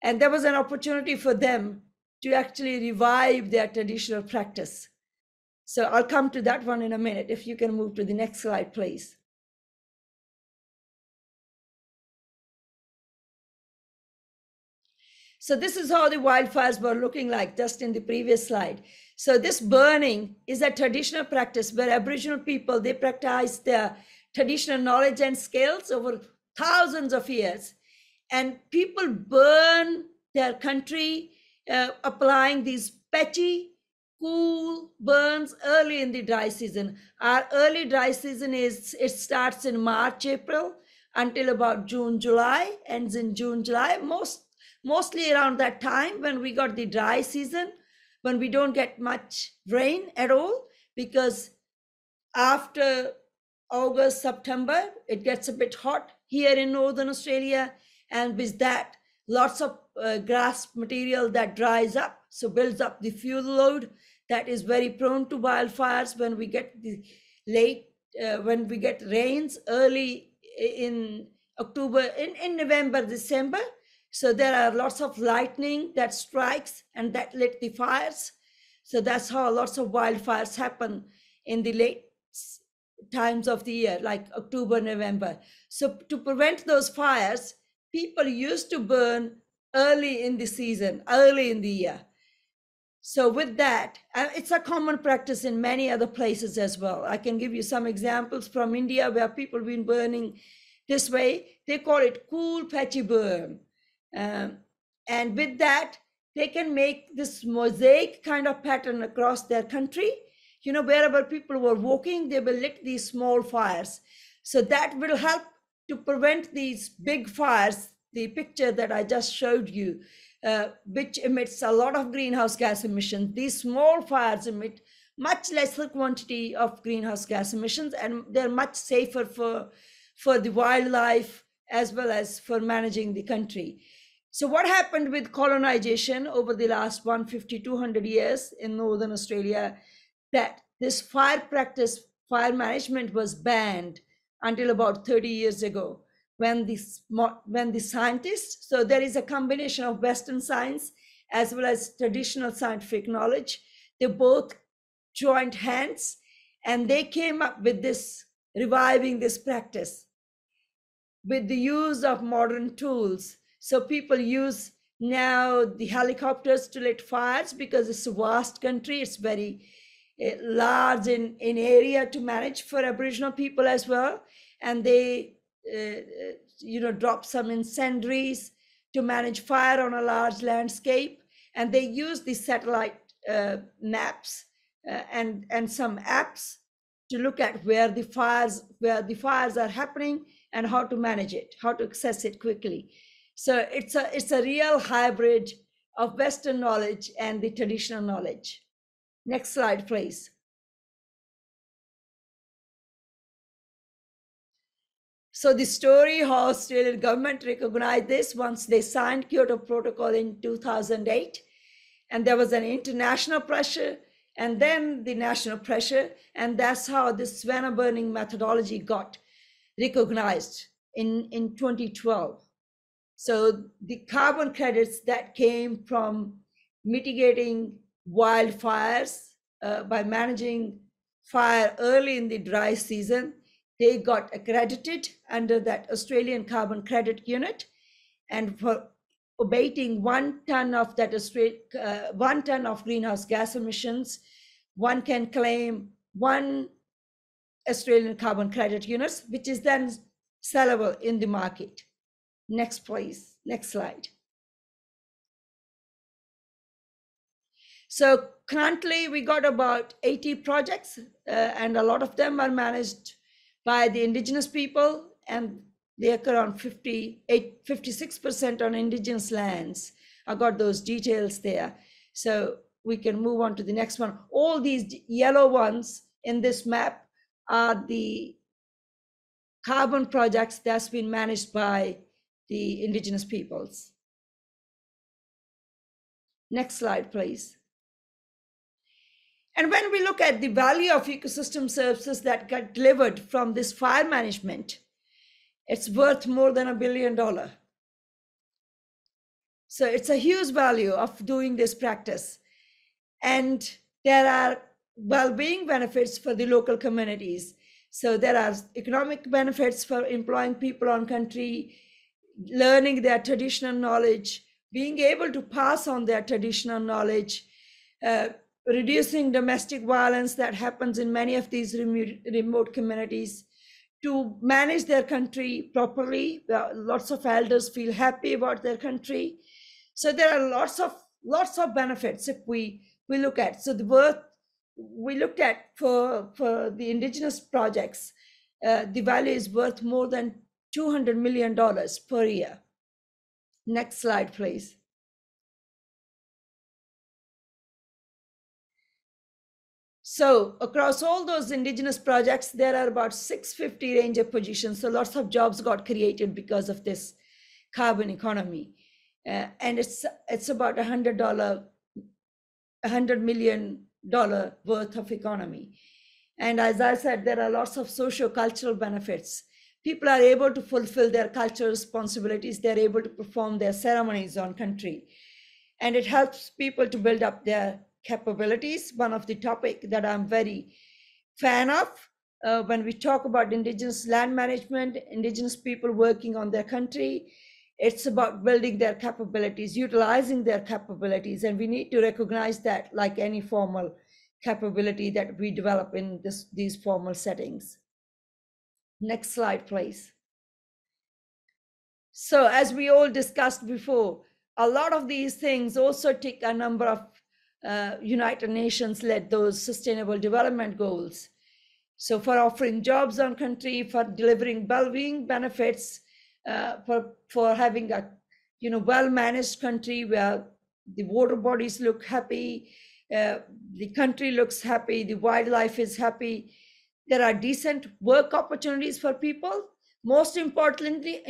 Speaker 3: And there was an opportunity for them to actually revive their traditional practice. So I'll come to that one in a minute. If you can move to the next slide, please. So this is how the wildfires were looking like just in the previous slide. So this burning is a traditional practice where Aboriginal people, they practice their traditional knowledge and skills over thousands of years. And people burn their country, applying these petty, cool burns early in the dry season. Our early dry season it starts in March, April, until about June, July, ends in June, July, mostly around that time when we got the dry season, when we don't get much rain at all, because after August, September, it gets a bit hot here in Northern Australia. And with that, lots of grass material that dries up, so builds up the fuel load that is very prone to wildfires when we get the when we get rains early in October, in November, December. So there are lots of lightning that strikes and that lit the fires. So that's how lots of wildfires happen in the late times of the year, like October, November. So to prevent those fires, people used to burn early in the season, early in the year. So with that, it's a common practice in many other places as well. I can give you some examples from India where people have been burning this way. They call it cool patchy burn. And with that, they can make this mosaic kind of pattern across their country. You know, wherever people were walking, they will lit these small fires. So that will help to prevent these big fires, the picture that I just showed you, which emits a lot of greenhouse gas emissions. These small fires emit much lesser quantity of greenhouse gas emissions, and they're much safer for the wildlife as well as for managing the country. So what happened with colonization over the last 150, 200 years in Northern Australia, that this fire practice, fire management was banned until about 30 years ago when the scientists, so there is a combination of Western science as well as traditional scientific knowledge, they both joined hands and they came up with this, reviving this practice with the use of modern tools. So people use now the helicopters to lit fires because it's a vast country. It's very large in area to manage for Aboriginal people as well. And they, drop some incendiaries to manage fire on a large landscape. And they use the satellite maps and some apps to look at where the fires are happening and how to manage it, how to access it quickly. So it's a real hybrid of Western knowledge and the traditional knowledge. Next slide, please. So the story how Australian government recognized this once they signed Kyoto Protocol in 2008, and there was an international pressure and then the national pressure, and that's how this savanna burning methodology got recognized in 2012. So the carbon credits that came from mitigating wildfires by managing fire early in the dry season, they got accredited under that Australian carbon credit unit. And for abating 1 ton of that 1 ton of greenhouse gas emissions, one can claim 1 Australian carbon credit units, which is then sellable in the market. Next, please. Next slide. So currently we got about 80 projects and a lot of them are managed by the Indigenous people, and they occur on 56% on Indigenous lands. I got those details there. So we can move on to the next one. All these yellow ones in this map are the carbon projects that's been managed by the Indigenous peoples. Next slide, please. And when we look at the value of ecosystem services that get delivered from this fire management, it's worth more than $1 billion. So it's a huge value of doing this practice. And there are well-being benefits for the local communities. So there are economic benefits for employing people on country, learning their traditional knowledge, being able to pass on their traditional knowledge, reducing domestic violence that happens in many of these remote communities, to manage their country properly. Lots of elders feel happy about their country. So there are lots of benefits if we look at. So the worth we looked at for the Indigenous projects, the value is worth more than $200 million per year. Next slide, please. So across all those Indigenous projects, there are about 650 ranger positions. So lots of jobs got created because of this carbon economy. And it's about $100 million worth of economy. And as I said, there are lots of socio-cultural benefits. People are able to fulfill their cultural responsibilities. They're able to perform their ceremonies on country. And it helps people to build up their capabilities. One of the topics that I'm very fan of when we talk about Indigenous land management, Indigenous people working on their country, It's about building their capabilities, utilizing their capabilities, and we need to recognize that like any formal capability that we develop in these formal settings. Next slide, please. So as we all discussed before, a lot of these things also tick a number of United Nations led those sustainable development goals. So for offering jobs on country, for delivering well-being benefits, for having a well-managed country where the water bodies look happy, the country looks happy, the wildlife is happy, there are decent work opportunities for people. Most importantly,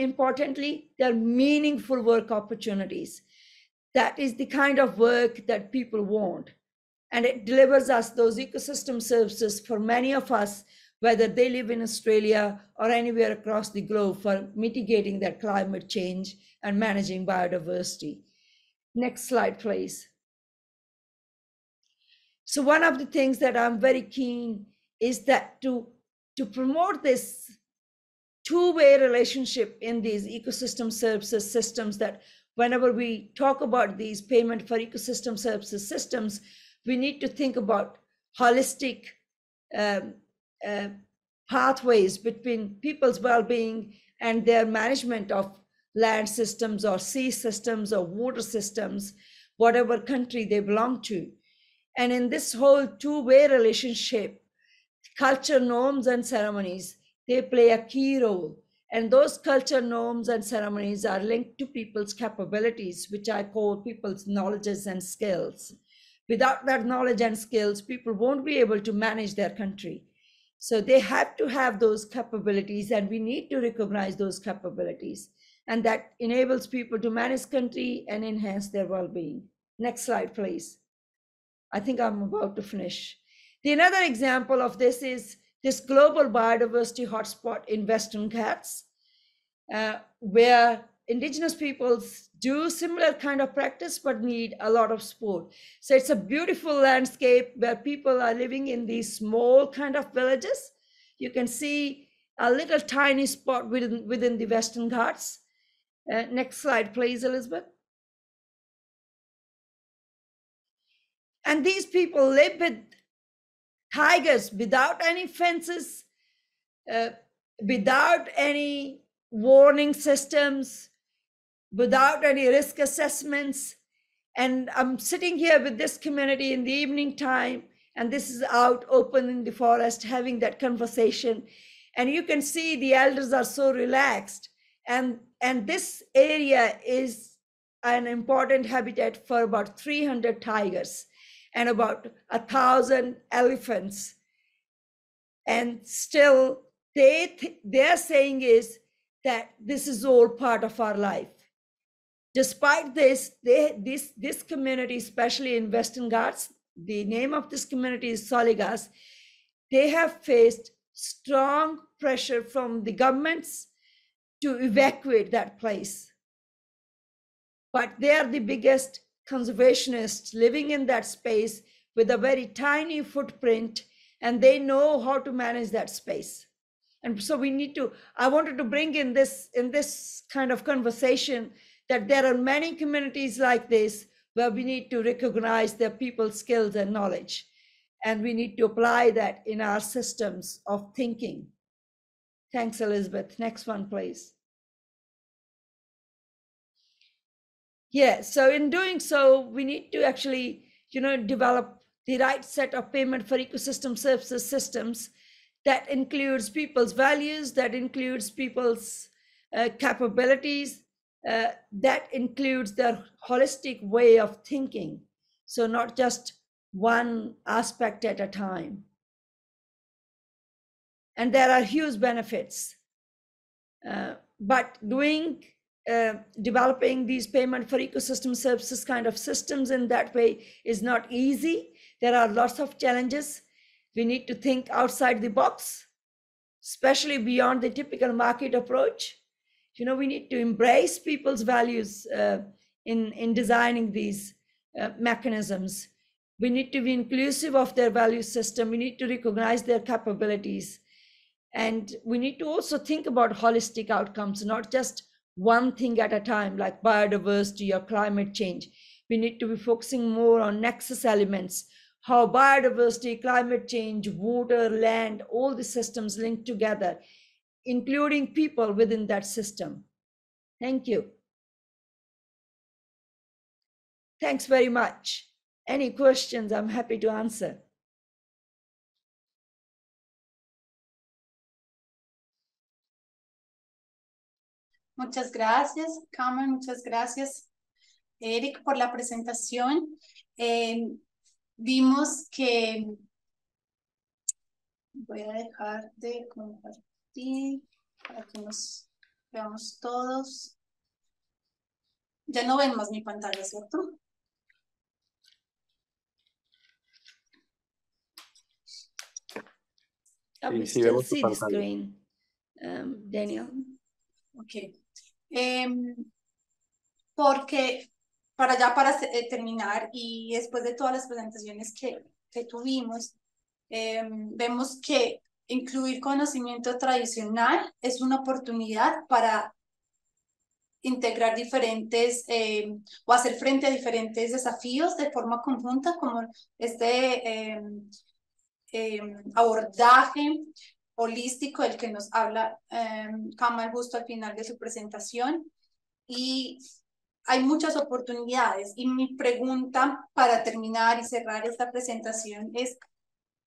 Speaker 3: there are meaningful work opportunities. That is the kind of work that people want. And it delivers us those ecosystem services for many of us, whether they live in Australia or anywhere across the globe, for mitigating their climate change and managing biodiversity. Next slide, please. So one of the things that I'm very keen is that to promote this two-way relationship in these ecosystem services systems, that whenever we talk about these payment for ecosystem services systems, we need to think about holistic pathways between people's well-being and their management of land systems or sea systems or water systems, whatever country they belong to. And in this whole two-way relationship, culture, norms, and ceremonies, they play a key role. And those culture, norms, and ceremonies are linked to people's capabilities, which I call people's knowledges and skills. Without that knowledge and skills, people won't be able to manage their country. So they have to have those capabilities, and we need to recognize those capabilities. And that enables people to manage country and enhance their well-being. Next slide, please. I think I'm about to finish. Another example of this is this global biodiversity hotspot in Western Ghats, where indigenous peoples do similar kind of practice but need a lot of support. So it's a beautiful landscape where people are living in these small kind of villages. You can see a little tiny spot within the Western Ghats. Next slide, please, Elizabeth. And these people live with tigers without any fences, without any warning systems, without any risk assessments. And I'm sitting here with this community in the evening time, and this is out open in the forest having that conversation. And you can see the elders are so relaxed. And this area is an important habitat for about 300 tigers and about 1,000 elephants. And still they're saying is that this is all part of our life. Despite this, this community, especially in Western Ghats, the name of this community is Soligas, they have faced strong pressure from the governments to evacuate that place. But they are the biggest conservationists living in that space with a very tiny footprint, and they know how to manage that space. And so we need to, I wanted to bring in this kind of conversation that there are many communities like this where we need to recognize their people's skills and knowledge. And we need to apply that in our systems of thinking. Thanks, Elizabeth. Next one, please. Yeah, so in doing so, we need to actually, develop the right set of payment for ecosystem services systems that includes people's values, that includes people's capabilities, that includes their holistic way of thinking. So not just one aspect at a time. And there are huge benefits. But developing these payment for ecosystem services kind of systems in that way is not easy. There are lots of challenges. We need to think outside the box, especially beyond the typical market approach. We need to embrace people's values in designing these mechanisms. We need to be inclusive of their value system. We need to recognize their capabilities. And we need to also think about holistic outcomes, not just one thing at a time, like biodiversity or climate change. We need to be focusing more on nexus elements, how biodiversity, climate change, water, land, all the systems link together, including people within that system. Thank you. Thanks very much. Any questions, I'm happy to answer.
Speaker 1: Muchas gracias, Carmen, muchas gracias, Eric, por la presentación. Vimos que voy a dejar de compartir para que nos veamos todos. Ya no ven más mi pantalla, ¿cierto?
Speaker 3: We still see the screen, Daniel.
Speaker 1: Ok. Porque para terminar y después de todas las presentaciones que tuvimos, vemos que incluir conocimiento tradicional es una oportunidad para integrar diferentes o hacer frente a diferentes desafíos de forma conjunta, como este abordaje holístico del que nos habla Kamal justo al final de su presentación. Y hay muchas oportunidades. Y mi pregunta para terminar y cerrar esta presentación es,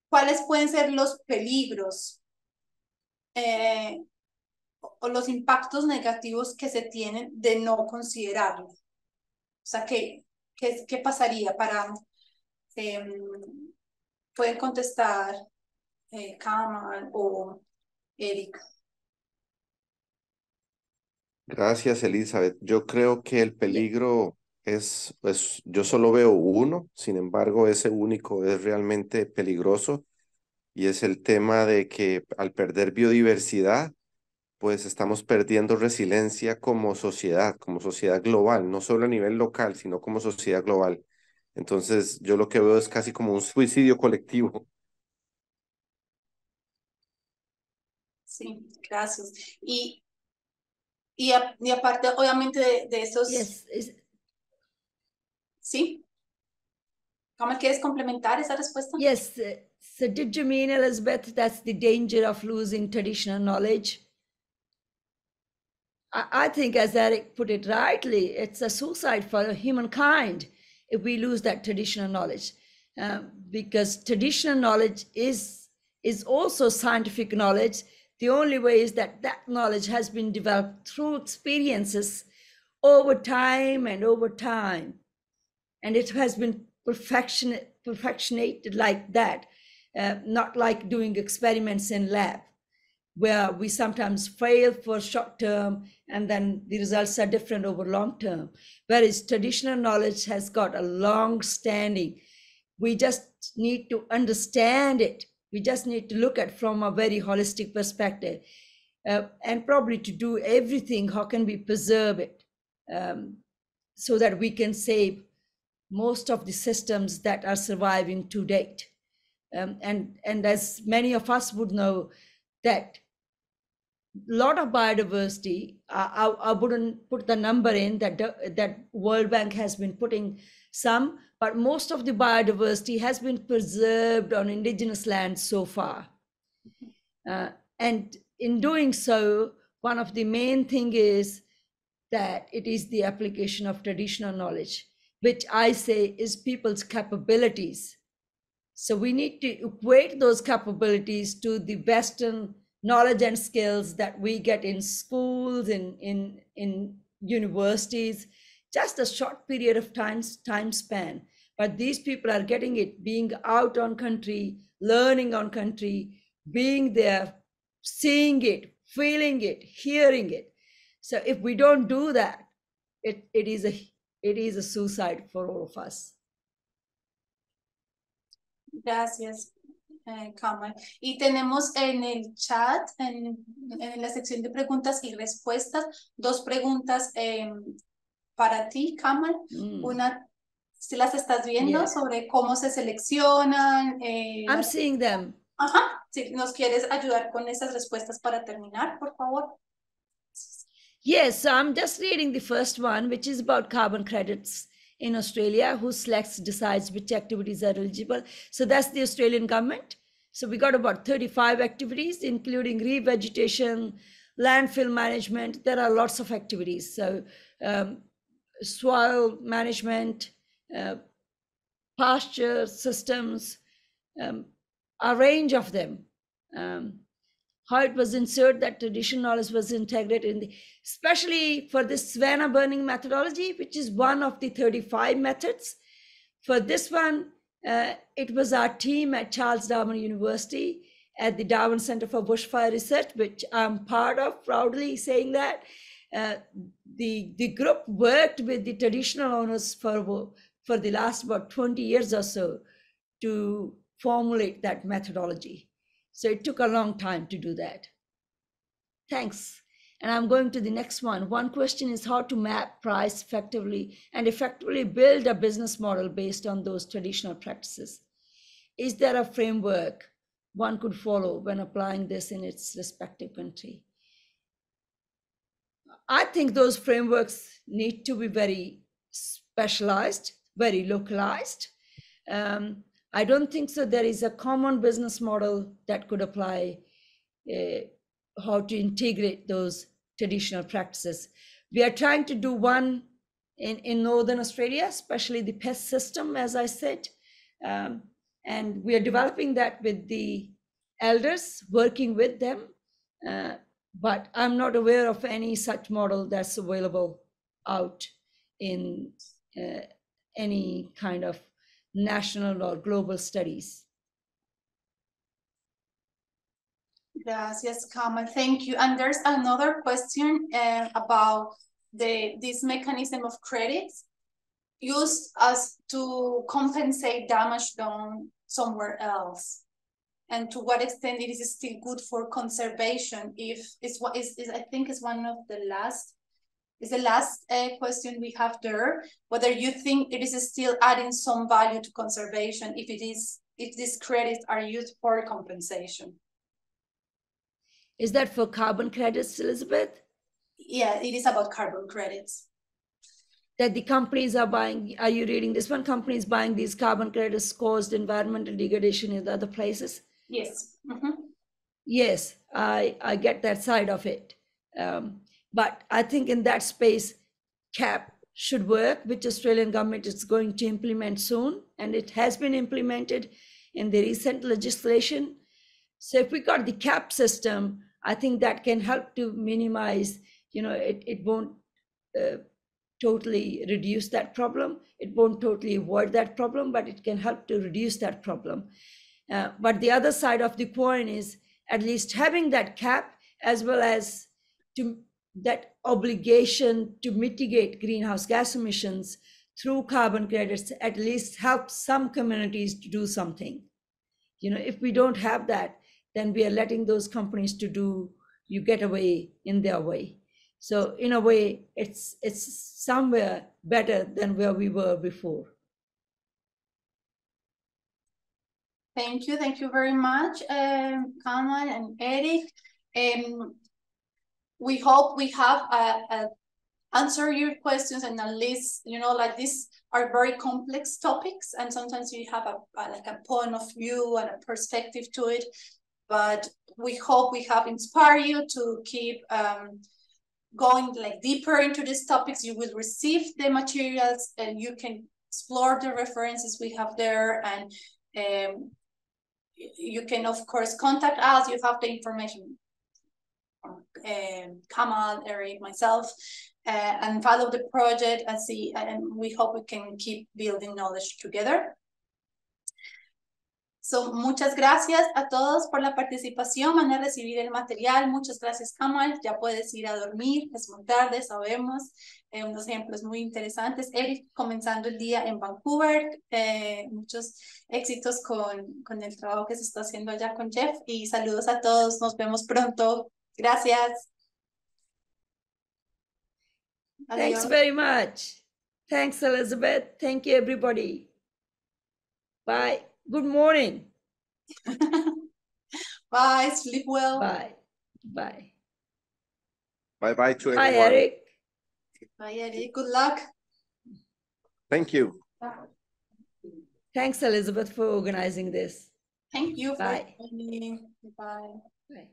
Speaker 1: ¿cuáles pueden ser los peligros o los impactos negativos que se tienen de no considerarlo? O sea, ¿qué pasaría para... pueden contestar Kamal o Eric.
Speaker 2: Gracias, Elizabeth. Yo creo que el peligro es, pues, yo solo veo uno, sin embargo, ese único es realmente peligroso y es el tema de que al perder biodiversidad, pues estamos perdiendo resiliencia como sociedad global, no solo a nivel local, sino como sociedad global. Entonces, yo lo que veo es casi como un suicidio colectivo.
Speaker 1: Sí, gracias. Y aparte, obviamente, de esos...
Speaker 3: Yes.
Speaker 1: ¿Sí? ¿Cómo quieres complementar esa respuesta?
Speaker 3: Yes. So did you mean, Elizabeth, that's the danger of losing traditional knowledge? I think, as Eric put it rightly, it's a suicide for humankind if we lose that traditional knowledge. Because traditional knowledge is also scientific knowledge. The only way is that knowledge has been developed through experiences over time. And it has been perfectionated like that, not like doing experiments in lab, where we sometimes fail for short term and then the results are different over long term. Whereas traditional knowledge has got a long standing. We just need to understand it. We just need to look at it from a very holistic perspective, and probably to do everything, how can we preserve it, so that we can save most of the systems that are surviving to date. And as many of us would know, that a lot of biodiversity, I wouldn't put the number in that World Bank has been putting some, but most of the biodiversity has been preserved on indigenous lands so far. And in doing so, one of the main thing is that it is the application of traditional knowledge, which I say is people's capabilities. So we need to equate those capabilities to the Western knowledge and skills that we get in schools, in universities, just a short period of time span. But these people are getting it, being out on country, learning on country, being there, seeing it, feeling it, hearing it. So if we don't do that, it is a suicide for all of us.
Speaker 1: Gracias, Kamal. Y tenemos en el chat, en la sección de preguntas y respuestas, dos preguntas para ti, Kamal. Una, si las estás viendo, sobre cómo se seleccionan.
Speaker 3: I'm seeing them.
Speaker 1: Ajá. Si nos quieres ayudar con esas respuestas para terminar, por favor.
Speaker 3: Yes, so I'm just reading the first one, which is about carbon credits in Australia, who selects, decides which activities are eligible. So that's the Australian government. So we got about 35 activities, including revegetation, landfill management. There are lots of activities. So soil management, pasture systems, a range of them. How it was ensured that traditional knowledge was integrated in the, especially for this savanna burning methodology, which is one of the 35 methods. For this one, it was our team at Charles Darwin University at the Darwin Center for Bushfire Research, which I'm part of, proudly saying that. The group worked with the traditional owners for the last about 20 years or so to formulate that methodology. So it took a long time to do that. Thanks. And I'm going to the next one. One question is how to map price effectively and effectively build a business model based on those traditional practices. Is there a framework one could follow when applying this in its respective country? I think those frameworks need to be very specialized, very localized. I don't think so there is a common business model that could apply how to integrate those traditional practices. We are trying to do one in Northern Australia, especially the pest system, as I said. And we are developing that with the elders, working with them. But I'm not aware of any such model that's available out in any kind of national or global studies.
Speaker 1: Gracias, Kamal. Thank you. And there's another question about this mechanism of credits used as to compensate damage done somewhere else, and to what extent it is still good for conservation. If it's what is I think is one of the last. Is the last question we have there, whether you think it is still adding some value to conservation if these credits are used for compensation.
Speaker 3: Is that for carbon credits, Elizabeth?
Speaker 1: Yeah, it is about carbon credits.
Speaker 3: That the companies are buying, are you reading this one? Companies buying these carbon credits caused environmental degradation in other places?
Speaker 1: Yes.
Speaker 3: Yes, I get that side of it. But I think in that space, cap should work, which Australian government is going to implement soon. And it has been implemented in the recent legislation. So if we got the cap system, I think that can help to minimize, it won't totally reduce that problem. It won't totally avoid that problem, but it can help to reduce that problem. But the other side of the coin is at least having that cap, as well as that obligation to mitigate greenhouse gas emissions through carbon credits, at least help some communities to do something. If we don't have that, then we are letting those companies get away in their way. So in a way, it's somewhere better than where we were before.
Speaker 1: Thank you very much, Kamal and Eric. We hope we have answer your questions, and at least, like these are very complex topics, and sometimes you have a point of view and a perspective to it. But we hope we have inspired you to keep going deeper into these topics. You will receive the materials, and you can explore the references we have there, and you can, of course, contact us. You have the information from Kamal, Eric, myself, and follow the project and see, and we hope we can keep building knowledge together. So, muchas gracias a todos por la participación. Van a recibir el material. Muchas gracias, Kamal. Ya puedes ir a dormir. Es muy tarde, sabemos. Unos ejemplos muy interesantes. Eric, comenzando el día en Vancouver. Muchos éxitos con el trabajo que se está haciendo allá con Jeff. Y saludos a todos. Nos vemos pronto. Gracias.
Speaker 3: Thanks very much. Thanks, Elizabeth. Thank you, everybody. Bye. Good morning.
Speaker 1: Bye. Sleep well.
Speaker 3: Bye. Bye.
Speaker 4: Bye-bye to everyone.
Speaker 3: Hi, Eric.
Speaker 1: Bye, Eric. Good luck.
Speaker 4: Thank you.
Speaker 3: Thanks, Elizabeth, for organizing this.
Speaker 1: Thank you for
Speaker 3: Bye.
Speaker 1: joining. Bye.
Speaker 3: Bye.